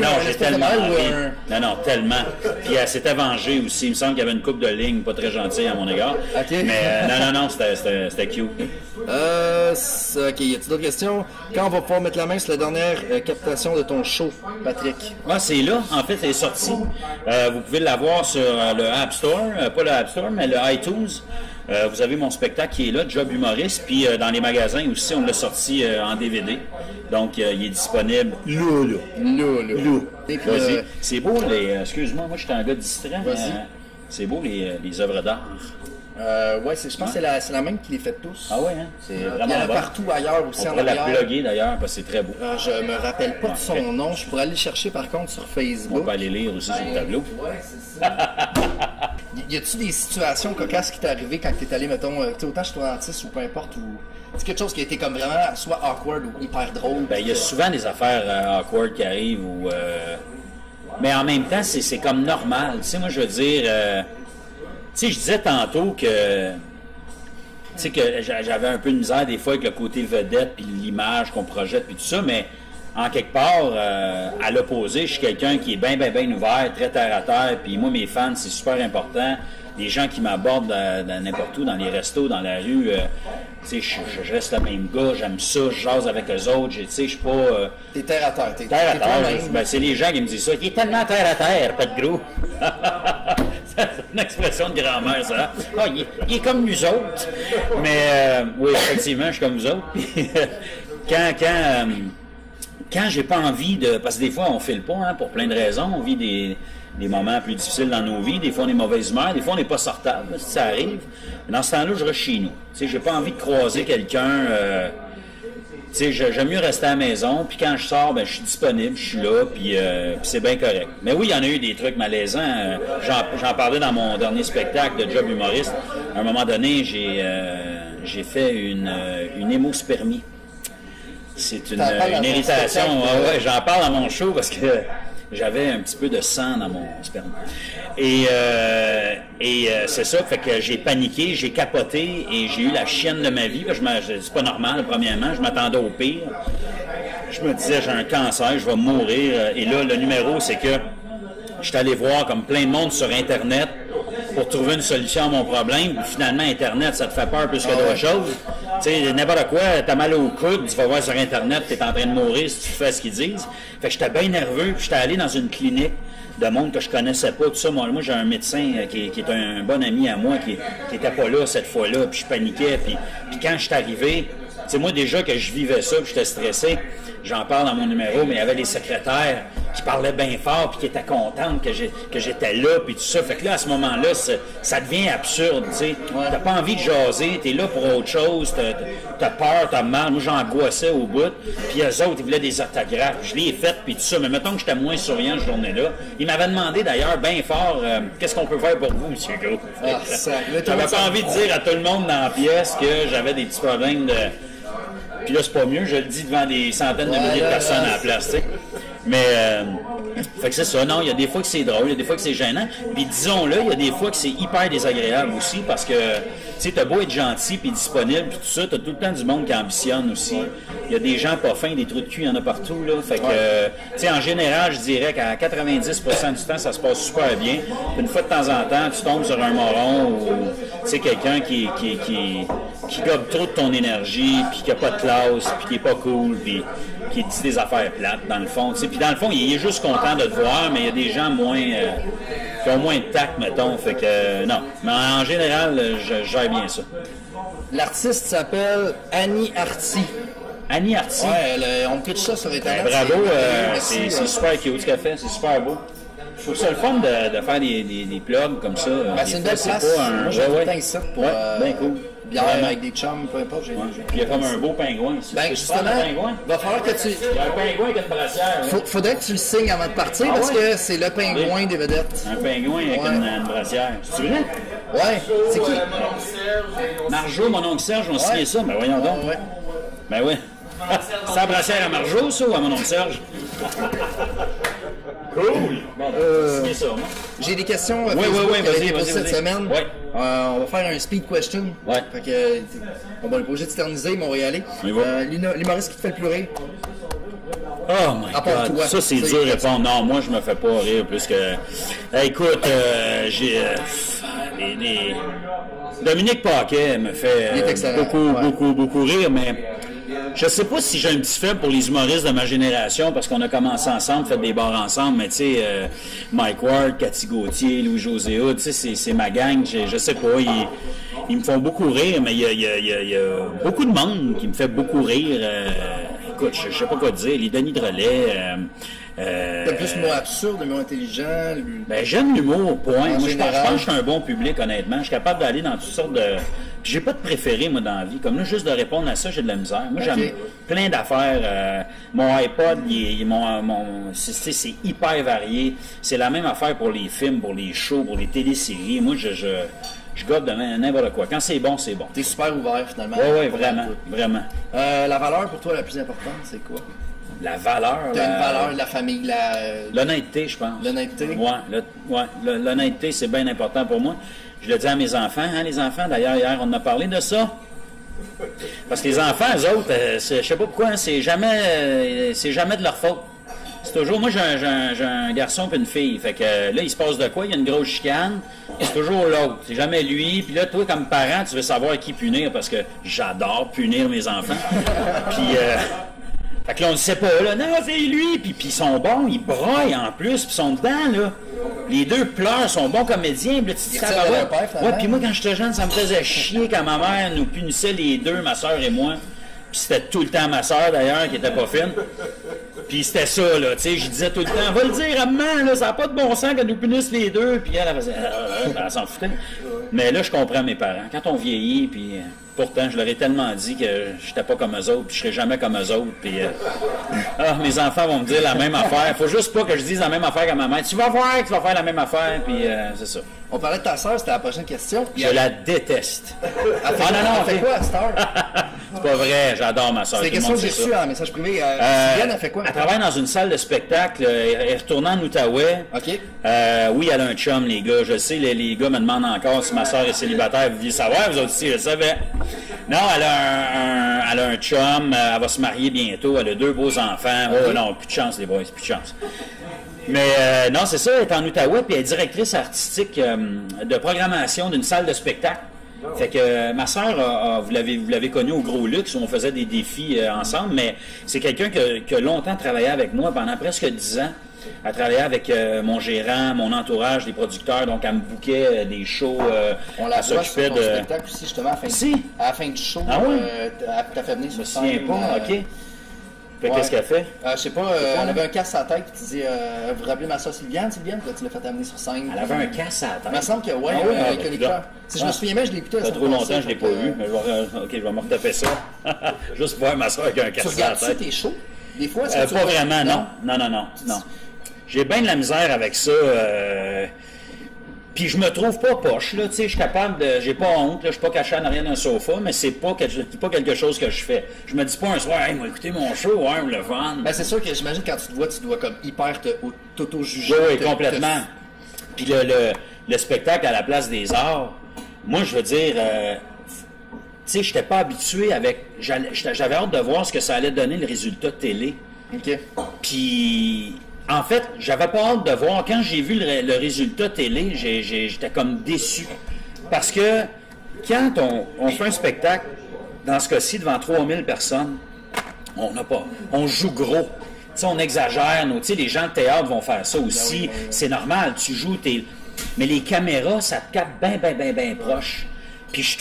Non, j'ai tellement ri. Non, tellement. Puis elle s'était vengée aussi. Il me semble qu'il y avait une coupe de ligne pas très gentille à mon égard. Mais non, c'était cute. OK, y a-t-il d'autres questions? Quand on va pouvoir mettre la main sur la dernière captation de ton show, Patrick? Ah, c'est là. En fait, elle est sortie. Vous pouvez l'avoir sur le App Store. Pas le App Store, mais le iTunes. Vous avez mon spectacle qui est là, Job humoriste. Puis dans les magasins aussi, on l'a sorti en DVD. Donc, il est disponible là. Vas-y. C'est beau, excuse-moi, moi, j'étais un gars distrait, mais c'est beau, les œuvres d'art. Ouais, je pense que c'est la même qui les fait tous. Ah ouais, hein? C'est vraiment il y en a partout ailleurs aussi. On pourrait la plugger d'ailleurs parce que c'est très beau. Je me rappelle pas de son nom. Je pourrais aller le chercher par contre sur Facebook. On peut aller lire aussi sur le tableau. Ouais, c'est ça. Y a-tu des situations cocasses qui t'est arrivé quand t'es allé, mettons, autant chez ton dentiste ou peu importe, ou c'est quelque chose qui a été comme vraiment soit awkward ou hyper drôle? Ben, il y a souvent des affaires awkward qui arrivent ou. Mais en même temps, c'est comme normal. Tu sais, moi, je veux dire. Tu sais, je disais tantôt que. Tu sais, que j'avais un peu de misère des fois avec le côté vedette puis l'image qu'on projette puis tout ça, mais en quelque part, à l'opposé, je suis quelqu'un qui est bien ouvert, très terre à terre, puis moi, mes fans, c'est super important. Les gens qui m'abordent n'importe où, dans les restos, dans la rue, tu sais, je reste le même gars, j'aime ça, je jase avec eux autres, tu sais, je suis pas... T'es terre à terre. T'es terre à terre, toi-même. ben, c'est les gens qui me disent ça. Il est tellement terre à terre, pas de gros. C'est une expression de grand-mère, ça. Ah, il est comme nous autres. Mais, oui, effectivement, je suis comme vous autres. Puis, quand j'ai pas envie de... Parce que des fois, on file pas, hein, pour plein de raisons. On vit des moments plus difficiles dans nos vies. Des fois, on est mauvaise humeur. Des fois, on n'est pas sortable, si ça arrive. Mais dans ce temps-là, je reste chez nous. Tu sais, j'ai pas envie de croiser quelqu'un... tu sais, j'aime mieux rester à la maison. Puis quand je sors, ben, je suis disponible, je suis là, puis c'est bien correct. Mais oui, il y en a eu des trucs malaisants. J'en parlais dans mon dernier spectacle de Job humoriste. À un moment donné, j'ai fait une hémospermie. C'est une irritation. Ouais, j'en parle dans mon show parce que j'avais un petit peu de sang dans mon sperme. Et c'est ça, fait que j'ai paniqué, j'ai capoté et j'ai eu la chienne de ma vie. C'est pas normal, premièrement, je m'attendais au pire. Je me disais, j'ai un cancer, je vais mourir. Et là, le numéro, c'est que je suis allé voir comme plein de monde sur Internet pour trouver une solution à mon problème. Finalement, Internet, ça te fait peur plus que d'autres choses. Tu sais, n'importe quoi, t'as mal au coude, tu vas voir sur Internet, t'es en train de mourir si tu fais ce qu'ils disent. Fait que j'étais bien nerveux, puis j'étais allé dans une clinique de monde que je connaissais pas, tout ça. Moi j'ai un médecin qui est un bon ami à moi, qui était pas là cette fois-là, puis je paniquais, puis quand je suis arrivé, tu sais, moi déjà que je vivais ça, puis j'étais stressé, j'en parle dans mon numéro, mais il y avait des secrétaires qui parlaient bien fort, puis qui étaient contentes que j'étais là, puis tout ça. Fait que là, à ce moment-là, ça devient absurde, tu sais. T'as pas envie de jaser, t'es là pour autre chose, t'as peur, t'as mal. Moi, j'angoissais au bout, puis eux autres, ils voulaient des autographes. Je l'ai fait, puis tout ça, mais mettons que j'étais moins souriant cette journée-là. Ils m'avaient demandé, d'ailleurs, bien fort, qu'est-ce qu'on peut faire pour vous, monsieur Gros? J'avais pas envie de dire à tout le monde dans la pièce que j'avais des petits problèmes de... Puis là, c'est pas mieux, je le dis devant des centaines de milliers de personnes à la place, tu sais. Mais, fait que c'est ça. Non, il y a des fois que c'est drôle, il y a des fois que c'est gênant. Puis disons-le, il y a des fois que c'est hyper désagréable aussi parce que, tu sais, t'as beau être gentil puis disponible puis tout ça, t'as tout le temps du monde qui ambitionne aussi. Il y a des gens pas fins, des trous de cul, il y en a partout, là. Fait que, tu sais, en général, je dirais qu'à 90% du temps, ça se passe super bien. Puis une fois de temps en temps, tu tombes sur un moron ou, tu sais, quelqu'un qui gobe trop de ton énergie, puis qui a pas de classe, puis qui est pas cool, puis qui dit des affaires plates, dans le fond. T'sais. Puis dans le fond, il est juste content de te voir, mais il y a des gens qui ont moins de tact, mettons. Fait que non. Mais en général, je gère bien ça. L'artiste s'appelle Annie Arty. Annie Arty? Ouais, on pitch ça sur Internet. Ben, bravo, c'est super cute ce qu'elle fait, c'est super beau. Je trouve ça le fun de faire des plugs comme ça. Ben, c'est une belle place. Moi, j'ai tout le temps ici pour bien cool. bière avec des chums, peu importe. Puis il y a comme un beau pingouin ici. Ben, justement, il va falloir que tu... Il y a un pingouin qui a une brassière. Faudrait que tu le signes avant de partir parce que c'est le pingouin des vedettes. Un pingouin avec une brassière. C'est vrai? Ouais. C'est qui? Marjo, mon oncle Serge, on signé ça. Ben voyons donc. Ouais. Ben oui. C'est la brassière à Marjo, ça, ou à mon oncle Serge? Cool! Bon, c'est ça, moi. J'ai des questions vas-y, pour cette semaine. Ouais. On va faire un speed question. Ouais. Fait que, on va le projet de s'éterniser, mais on va y aller. L'humoriste qui te fait le plus rire? Oh my God, toi. Ça c'est dur à répondre. Non, moi je me fais pas rire plus que... écoute, j'ai... Dominique Paquet me fait beaucoup rire, mais... Je sais pas si j'ai un petit faible pour les humoristes de ma génération, parce qu'on a commencé ensemble, fait des bars ensemble, mais tu sais, Mike Ward, Cathy Gauthier, Louis-José Hood, tu sais, c'est ma gang, je sais pas, ils me font beaucoup rire, mais il y a beaucoup de monde qui me fait beaucoup rire. Écoute, je sais pas quoi te dire, les Denis Drolet... T'as plus l'humour absurde, l'humour intelligent? Ben, j'aime l'humour, point. Moi, je pense que je suis un bon public, honnêtement. Je suis capable d'aller dans toutes sortes de... J'ai pas de préféré, moi, dans la vie. Comme là, juste de répondre à ça, j'ai de la misère. Moi, j'aime plein d'affaires. Mon iPod, c'est hyper varié. C'est la même affaire pour les films, pour les shows, pour les téléséries. Moi, je gobe de n'importe quoi. Quand c'est bon, c'est bon. T'es super ouvert, finalement. Oui, vraiment. La valeur, pour toi, la plus importante, c'est quoi? La valeur. T'as une valeur de la famille, l'honnêteté, je pense. L'honnêteté? Oui, l'honnêteté, c'est bien important pour moi. Je le dis à mes enfants, hein, les enfants. D'ailleurs, hier, on a parlé de ça. Parce que les enfants, eux autres, je sais pas pourquoi, hein, c'est jamais de leur faute. C'est toujours, moi j'ai un garçon et une fille, fait que là il se passe de quoi, il y a une grosse chicane, c'est toujours l'autre, c'est jamais lui, puis là toi comme parent tu veux savoir qui punir parce que j'adore punir mes enfants, puis fait que là on ne sait pas, là, non c'est lui, puis ils sont bons, ils broient en plus, puis ils sont dedans là, les deux pleurent, sont bons comédiens, puis là tu dis ça va, ouais, puis moi quand j'étais jeune ça me faisait chier quand ma mère nous punissait les deux, ma soeur et moi, puis c'était tout le temps ma soeur d'ailleurs qui était pas fine. Puis c'était ça, là, tu sais, je disais tout le temps, va le dire à maman, là, ça n'a pas de bon sens qu'elle nous punisse les deux, puis elle faisait, elle s'en foutait. Mais là, je comprends mes parents. Quand on vieillit, puis pourtant, je leur ai tellement dit que j'étais pas comme eux autres, puis je serais jamais comme eux autres, puis mes enfants vont me dire la même affaire. Faut juste pas que je dise la même affaire qu'à ma mère. Tu vas voir que tu vas faire la même affaire, puis c'est ça. On parlait de ta sœur, c'était la prochaine question. Je la déteste. Elle fait quoi à cette heure? C'est pas vrai, j'adore ma soeur. C'est des questions que j'ai reçues en message privé. Sylviane, elle fait quoi? Elle travaille dans une salle de spectacle. Elle est retournée en Outaouais. OK. Oui, elle a un chum, les gars. Je sais, les gars me demandent encore si ma soeur est célibataire. Vous voulez savoir, vous autres aussi, je le savais. Non, elle a un chum. Elle va se marier bientôt. Elle a 2 beaux enfants. Oh non, plus de chance, les boys, plus de chance. Mais non, c'est ça, elle est en Outaouais, puis elle est directrice artistique de programmation d'une salle de spectacle. Fait que ma sœur, vous l'avez connue au Gros Luxe, où on faisait des défis ensemble, mais c'est quelqu'un qui a longtemps travaillé avec moi, pendant presque 10 ans. Elle travaillait avec mon gérant, mon entourage, les producteurs, donc elle me bookait des shows. On la voit sur ton spectacle aussi, justement, à la fin du show. Ah oui? T'as fait venir sur scène. Je me souviens pas, OK. Fait qu'est-ce qu'elle fait? Je sais pas, elle avait un casse à la tête, puis tu dis, vous vous rappelez ma soeur Sylviane, tu l'as fait amener sur scène. Elle avait un casse à la tête? Il me semble que oui, avec un écran. Si je me souviens bien, je l'ai écouté. Ça fait trop longtemps, je l'ai pas vu, mais OK, je vais me retaper ça. Juste voir ma soeur avec un casse à la tête. Tu regardes-tu tes shows? Des fois, pas vraiment, non. J'ai bien de la misère avec ça. Puis je me trouve pas poche, là, tu sais, je suis capable de... J'ai pas honte, là, je suis pas caché en arrière d'un sofa, mais c'est pas quelque chose que je fais. Je me dis pas un soir, « Hey, moi, écoutez mon show, ouais, le fun. » Ben, c'est sûr que j'imagine quand tu te vois, tu dois comme hyper t'auto-juger. Oui, complètement. Puis le spectacle à la place des arts, moi, je veux dire... tu sais, j'étais pas habitué avec... J'avais hâte de voir ce que ça allait donner, le résultat de télé. OK. Puis... En fait, j'avais pas hâte de voir. Quand j'ai vu le résultat télé, j'étais comme déçu. Parce que quand on fait un spectacle, dans ce cas-ci, devant 3000 personnes, on joue gros. Tu sais, on exagère. Les gens de théâtre vont faire ça aussi. C'est normal, tu joues, mais les caméras, ça te capte bien proche. Puis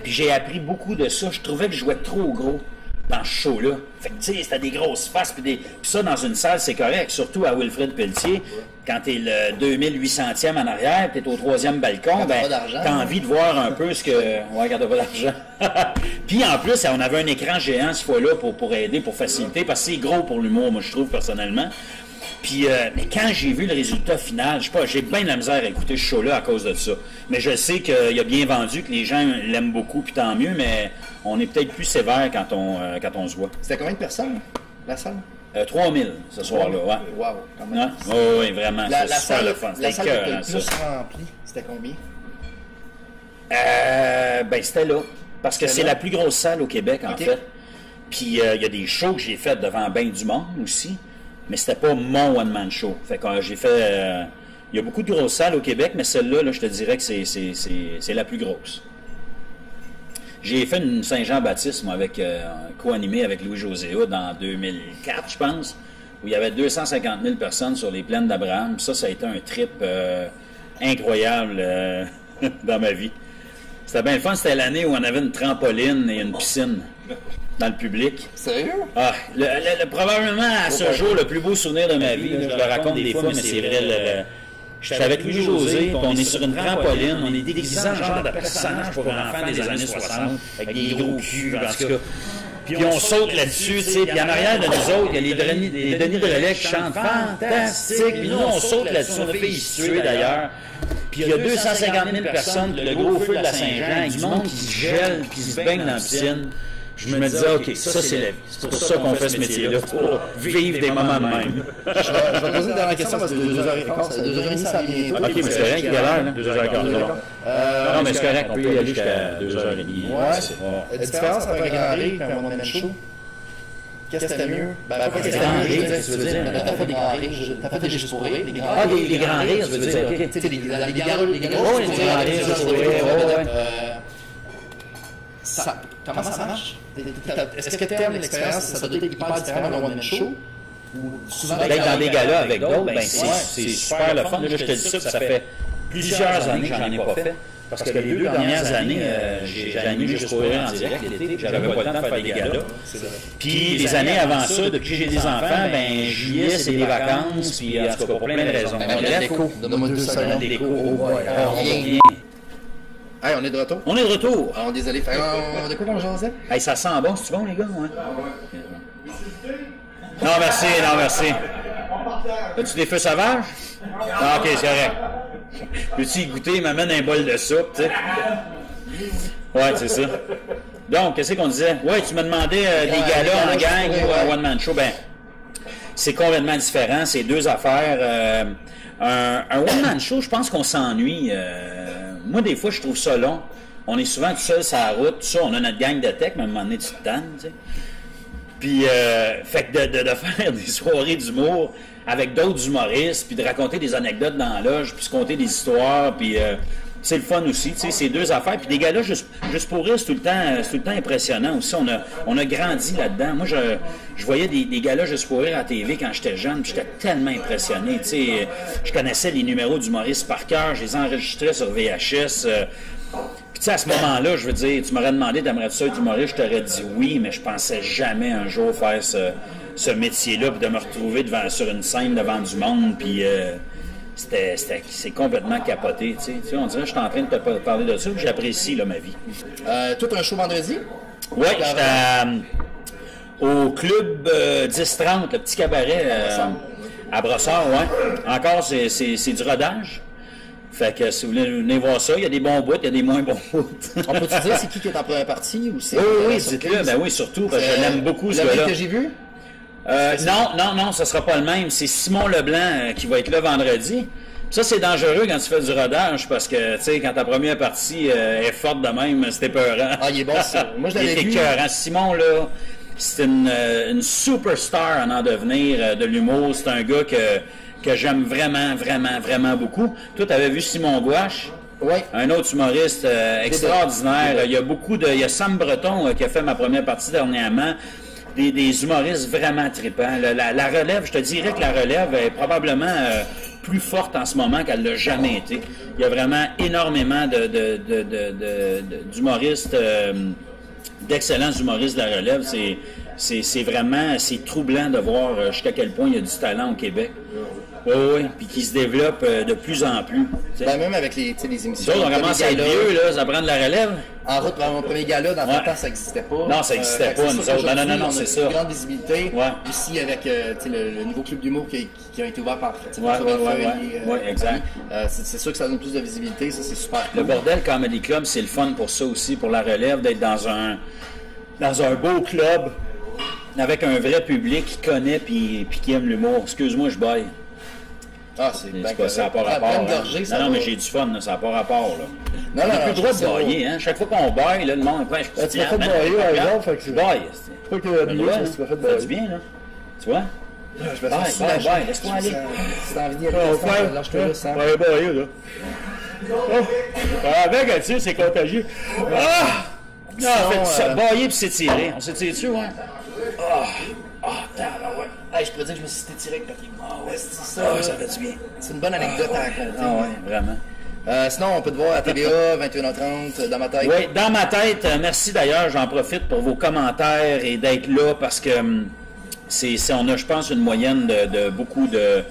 puis j'ai appris beaucoup de ça, je trouvais que je jouais trop gros dans ce show-là. Fait que, tu sais, c'était des grosses faces, puis ça, dans une salle, c'est correct, surtout à Wilfrid Pelletier, quand t'es le 2800e en arrière, t'es au 3e balcon, t'as envie de voir un peu ce que... Ouais, quand t'as pas d'argent. Puis, en plus, on avait un écran géant, cette fois-là, pour aider, pour faciliter, parce que c'est gros pour l'humour, moi, je trouve, personnellement. Puis, mais quand j'ai vu le résultat final, je sais pas, j'ai bien de la misère à écouter ce show-là à cause de ça. Mais je sais qu'il a bien vendu, que les gens l'aiment beaucoup, puis tant mieux, mais on est peut-être plus sévère quand on se voit. C'était combien de personnes, la salle? 3000 ce soir-là, ouais. Wow, quand même. Oh, oui, vraiment, c'est super le fun. La salle qui était le plus remplie, c'était combien? Ben, c'était là. Parce que c'est la plus grosse salle au Québec, en fait. Puis, il y a des shows que j'ai fait devant ben du monde aussi. Mais c'était pas mon one-man show. Fait que j'ai fait... il y a beaucoup de grosses salles au Québec, mais celle-là, là, je te dirais que c'est la plus grosse. J'ai fait une Saint-Jean-Baptiste, moi, co-animé avec Louis-José Hood en 2004, je pense, où il y avait 250 000 personnes sur les plaines d'Abraham. Ça a été un trip incroyable dans ma vie. C'était bien le fun. C'était l'année où on avait une trampoline et une piscine dans le public. Sérieux? Ah, probablement à ce jour, le plus beau souvenir de ma vie. Je le raconte des fois, mais c'est vrai. Je suis avec Louis-José, puis on est sur une trampoline, on est déguisé en genre de personnage pour enfants des années 60, avec des gros culs, en tout cas. Puis on saute là-dessus, tu sais, puis en arrière de nous autres, il y a les Denis de Relais qui chantent « Fantastique », puis nous, on saute là-dessus, on a failli se tuer d'ailleurs. Puis il y a 250 000 personnes, le gros feu de la Saint-Jean, avec du monde qui se gèle, qui se baigne dans la piscine. je me disais, OK, ça c'est la vie. C'est pour ça qu'on fait ce métier-là, pour vivre des moments de même. Je vais te poser une dernière question parce que 2h15, 2h30, ça vient. OK, mais c'est correct, il y a l'heure, 2h15. Non, mais c'est correct, on peut y aller jusqu'à 2h30. Ouais. La différence entre un grand rire et un one-man show, qu'est-ce que c'était mieux? Ben, pas des grands rires, tu veux dire. T'as fait des grands rires, t'as fait des juste pour rire, des grands rires. Ah, les grands rires, tu veux dire, OK. Tu sais, les grands rires, juste pour rire, comment ça marche? Est-ce que tu aimes l'expérience? Ça doit être hyper différent d'un one-man show? Souvent, d'être dans des galas avec d'autres, ben c'est super le fun. Là, je te dis ça, ça fait plusieurs années que j'en ai pas fait. Parce que les 2 dernières années, j'ai animé juste pour rire en direct l'été, j'avais pas le temps de faire des galas. Puis les années avant ça, depuis que j'ai des enfants, ben juillet, c'est des vacances, puis en tout cas pour plein de raisons. On a l'écho, donne-moi 2 secondes. Hey, on est de retour? On est de retour! Oh, désolé, de quoi qu'on jasait? Hey, ça sent bon, c'est-tu bon les gars? Ouais. Non, merci, non, merci. As-tu des feux sauvages? Ah, ok, c'est correct. Peux-tu y goûter? Il m'amène un bol de soupe, tu sais. Ouais, c'est ça. Donc, qu'est-ce qu'on disait? Ouais, tu me demandais des galas en gang ou un one-man show. Ben, c'est complètement différent. C'est 2 affaires. Un one-man show, je pense qu'on s'ennuie. Moi, des fois, je trouve ça long. On est souvent tout seul sur la route, tout ça. On a notre gang de tech, mais à un moment donné, tu te tannes, tu sais. Puis, fait que de faire des soirées d'humour avec d'autres humoristes, puis de raconter des anecdotes dans la loge, puis se conter des histoires, puis c'est le fun aussi, tu sais, c'est 2 affaires. Puis des gars-là, juste pour rire, c'est tout le temps impressionnant aussi. On a grandi là-dedans. Moi, je voyais des gars-là juste pour rire à la TV quand j'étais jeune, puis j'étais tellement impressionné, tu sais. Je connaissais les numéros d'humoristes par cœur, je les enregistrais sur VHS. Puis tu sais, à ce moment-là, je veux dire, tu m'aurais demandé d'aimerais ça être humoriste, je t'aurais dit oui, mais je pensais jamais un jour faire ce métier-là, puis de me retrouver sur une scène devant du monde, puis c'est complètement capoté, tu sais. On dirait que je suis en train de te parler de ça, puis j'apprécie là, ma vie. Toi, t'as un show vendredi? Oui, j'étais au club 10-30, le petit cabaret à Brossard, ouais. Encore, c'est du rodage. Fait que si vous voulez venir voir ça, il y a des bons bouts, il y a des moins bons bouts. On peut-tu dire c'est qui est en première partie ou c'est... Oui, dites-le, ben oui, surtout, parce que je l'aime beaucoup, ce gars-là. Que j'ai vu? Non, ce sera pas le même. C'est Simon Leblanc qui va être là vendredi. Ça, c'est dangereux quand tu fais du rodage, parce que, tu sais, quand ta première partie est forte de même, c'est épeurant. Ah, il est bon, ça. Moi, je l'avais vu. Simon, là, c'est une superstar en devenir de l'humour. C'est un gars que j'aime vraiment, vraiment, vraiment beaucoup. Toi, tu avais vu Simon Gouache? Oui. Un autre humoriste extraordinaire. Il y a Sam Breton qui a fait ma première partie dernièrement. Des humoristes vraiment trippants. La relève, je te dirais que la relève est probablement plus forte en ce moment qu'elle l'a jamais été. Il y a vraiment énormément d'humoristes, d'excellents humoristes de la relève. C'est vraiment troublant de voir jusqu'à quel point il y a du talent au Québec. Oui, puis qui se développe de plus en plus. Ben, même avec les émissions. On commence à être vieux, là, ça prend de la relève. En route vers mon premier gala, dans le temps, ça n'existait pas. Non, ça n'existait pas, nous autres. Non, c'est ça. On a une grande visibilité. Ouais. Ici, avec le nouveau club d'humour qui a été ouvert par Oui, exact. C'est sûr que ça donne plus de visibilité, ça, c'est super cool. Le Bordel Comedy Club, c'est le fun pour ça aussi, pour la relève, d'être dans un beau club avec un vrai public qui connaît puis qui aime l'humour. Excuse-moi, je baille. Ah, c'est bien que ça n'a pas rapport. Non, mais j'ai du fun, ça n'a pas rapport. Là. Non, on n'a plus le droit de bailler. Hein? Chaque fois qu'on baille, là, le monde après, je suis tu m'as fait bailler, par exemple. Je baille. Pas que la tu m'as fait bailler. Ça bien, là. Tu vois? Je me sens baille, laisse-toi aller. Si t'as envie d'y aller, lâche-toi là, Sam. Ouais, bailler, là. Avec, tu sais, c'est contagieux. Ah! Non, en fait, bailler puis s'étirer. On s'étire dessus, ouais. Hey, je pourrais dire que je me suis étiré avec Patrick. Ah ouais, c'est ça. Ah, ça fait du bien. C'est une bonne anecdote à raconter. Ah ouais, vraiment. Sinon, on peut te voir à TVA, 21h30, dans ma tête. Oui, dans ma tête. Merci d'ailleurs, j'en profite pour vos commentaires et d'être là parce que on a, je pense, une moyenne de beaucoup de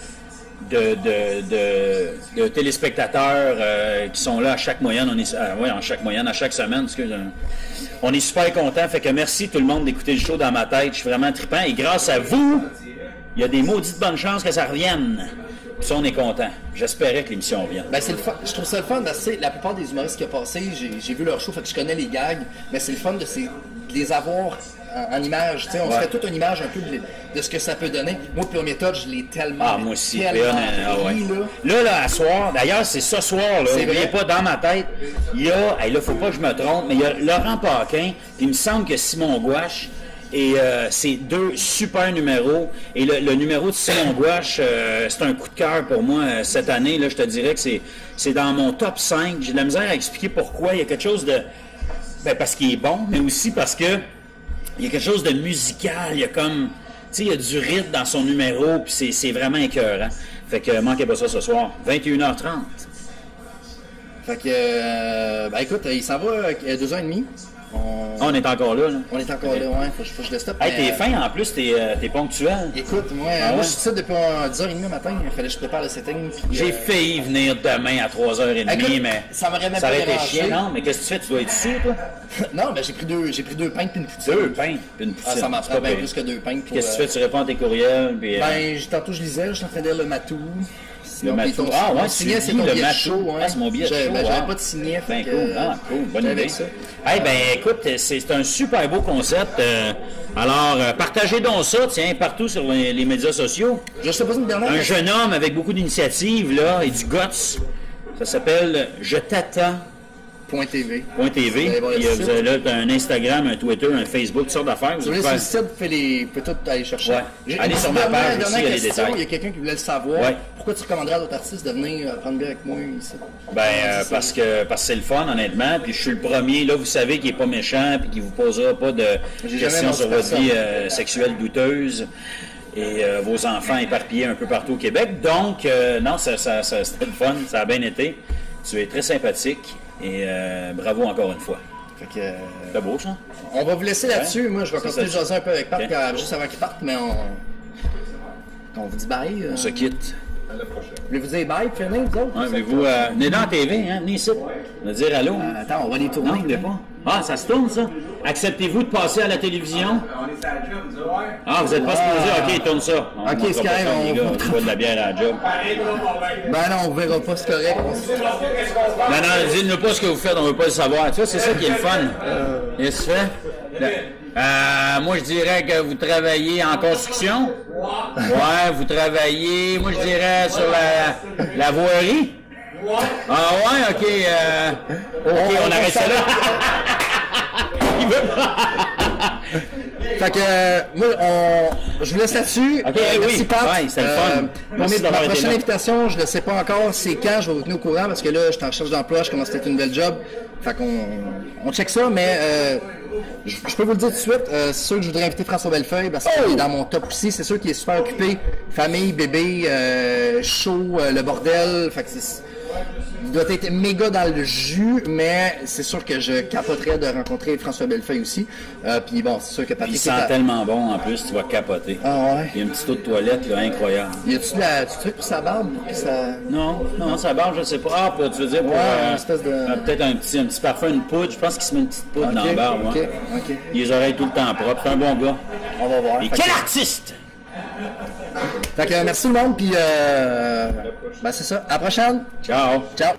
téléspectateurs qui sont là à chaque moyenne. À chaque semaine. On est super contents. Fait que merci tout le monde d'écouter le show dans ma tête. Je suis vraiment trippant. Et grâce à vous, il y a des maudites bonnes chances que ça revienne. Ça, on est content. J'espérais que l'émission vienne. Ben, c'est le fun. Je trouve ça le fun parce que la plupart des humoristes qui ont passé, j'ai vu leur show, fait que je connais les gags, mais c'est le fun de les avoir en image. Tu sais, on se fait toute une image un peu de ce que ça peut donner. Moi, Pure Méthode, je l'ai tellement. Ah, moi aussi. Tellement Là, à soir, d'ailleurs, c'est ce soir, là. N'oubliez pas, dans ma tête, il y a, là, faut pas que je me trompe, mais il y a Laurent Paquin, puis il me semble que Simon Gouache. Et c'est 2 super numéros. Et le numéro de Simon Gouache, c'est un coup de cœur pour moi cette année. Là, je te dirais que c'est dans mon top 5. J'ai de la misère à expliquer pourquoi. Il y a quelque chose de... Ben, parce qu'il est bon, mais aussi parce que il y a quelque chose de musical. Il y a comme... Tu sais, il y a du rythme dans son numéro, puis c'est vraiment écœurant. Fait que manquez pas ça ce soir. 21h30. Fait que... ben écoute, il s'en va 2h30. On est encore là. On est encore là, ouais. Faut que je le stoppe. Hey, t'es fin en plus, t'es ponctuel. Écoute, moi, je suis ça depuis 10h30 le matin. Il fallait que je prépare le setting. J'ai failli venir demain à 3h30, écoute, mais ça m'aurait même ça aurait pas été dérangé. chiant. Non, mais qu'est-ce que tu fais? Tu dois être ici, toi? Non, ben j'ai pris deux pintes puis une poutine. 2 pains puis une poutine. Ah, ça m'en C'est prend pas bien pire. plus que 2 pintes. Qu'est-ce que tu fais? Tu réponds à tes courriels? Puis, Tantôt je lisais, je suis en train de lire le Matou. le Matou. Ah ouais, tu c'est lis ton le billet de Matou. show. Ah, c'est mon billet de show. J'avais pas de signet. Ben fait cool. que, Ah, cool. Bonne j'avais idée. ça. Eh ben écoute, c'est un super beau concept. Alors, partagez donc ça, tiens, partout sur les médias sociaux. Je te pose une dernière Un question. jeune homme avec beaucoup d'initiatives, là, et du guts. Ça s'appelle Je t'attends. .tv. .tv. Vous allez voir le Puis, site. vous avez là un Instagram, un Twitter, un Facebook, toutes sortes d'affaires. Si Vous vous allez voulez sur faire... le site, vous pouvez tout aller chercher. Ouais. Allez sur ma page aussi, il y a les détails. Il y a quelqu'un qui voulait le savoir. Ouais. Pourquoi tu recommanderais à d'autres artistes de venir prendre bière avec moi ici? Ben, parce que c'est le fun, honnêtement. Puis je suis le premier, là, vous savez, qui est pas méchant, puis qui vous posera pas de J'ai questions jamais sur menti votre vie sexuelle douteuse. Et vos enfants éparpillés un peu partout au Québec. Donc, non, c'était le fun, ça a bien été. Tu es très sympathique et bravo encore une fois. Fait que, C'est beau, ça? on va vous laisser là-dessus. Ouais. Moi, je vais Ça, continuer de ça- jaser un peu avec Pat Ok. juste avant qu'il parte, mais on vous dit bye. On se quitte. Voulez-vous dire bye, finir, vous autres? Ouais, voulez-vous... venez dans la TV, hein? Venez ici. On va dire allô. Attends, on va les tourner. Non, vous voulez pas? Ah, ça se tourne, ça? Acceptez-vous de passer à la télévision? On est à la job, nous autres. Ah, vous n'êtes pas supposé? OK, tourne ça. On Ok, montrera c'est pas correct, ça, on les gars. va- On boit de la bière à la job. Ben non, on verra pas, c'est correct. Non, dites-nous pas ce que vous faites, on veut pas le savoir. Tu vois, c'est ça qui est le fun. Qu'est-ce que tu fais? Moi, je dirais que vous travaillez en construction. Ouais, vous travaillez, moi, je dirais sur la voirie. Ah ouais, OK. OK, on arrête ça là. Il veut pas. Fait que, moi, je vous laisse là-dessus. Ok, merci, oui. Pat. Ouais, c'était le fun. Merci Ma d'avoir été prochaine là. invitation, je ne sais pas encore c'est quand, je vais vous tenir au courant parce que là, je suis en recherche d'emploi, je commence à être une belle job. Fait qu'on check ça, mais je peux vous le dire tout de suite, c'est sûr que je voudrais inviter François Bellefeuille parce qu'il est dans mon top aussi. C'est sûr qu'il est super occupé. Famille, bébé, show, le bordel. Fait que il doit être méga dans le jus, mais c'est sûr que je capoterais de rencontrer François Bellefeuille aussi. Puis bon, c'est sûr que Il Patrick sent tellement bon en plus, tu vas capoter. Ah ouais. Il y a une petite eau de toilette là, incroyable. Y a-tu du truc pour sa barbe? Pour que ça... Non, ça barbe, je sais pas. Ah, tu veux dire pour Ouais, une espèce de... peut-être un petit parfum, une poudre. Je pense qu'il se met une petite poudre dans la barbe. Ok, Ouais. ok. Les oreilles tout le temps propres. C'est un bon gars. On va voir. Et Fait quel que- artiste! Fait que merci tout le monde, puis ben c'est ça. À la prochaine. Ciao! Ciao.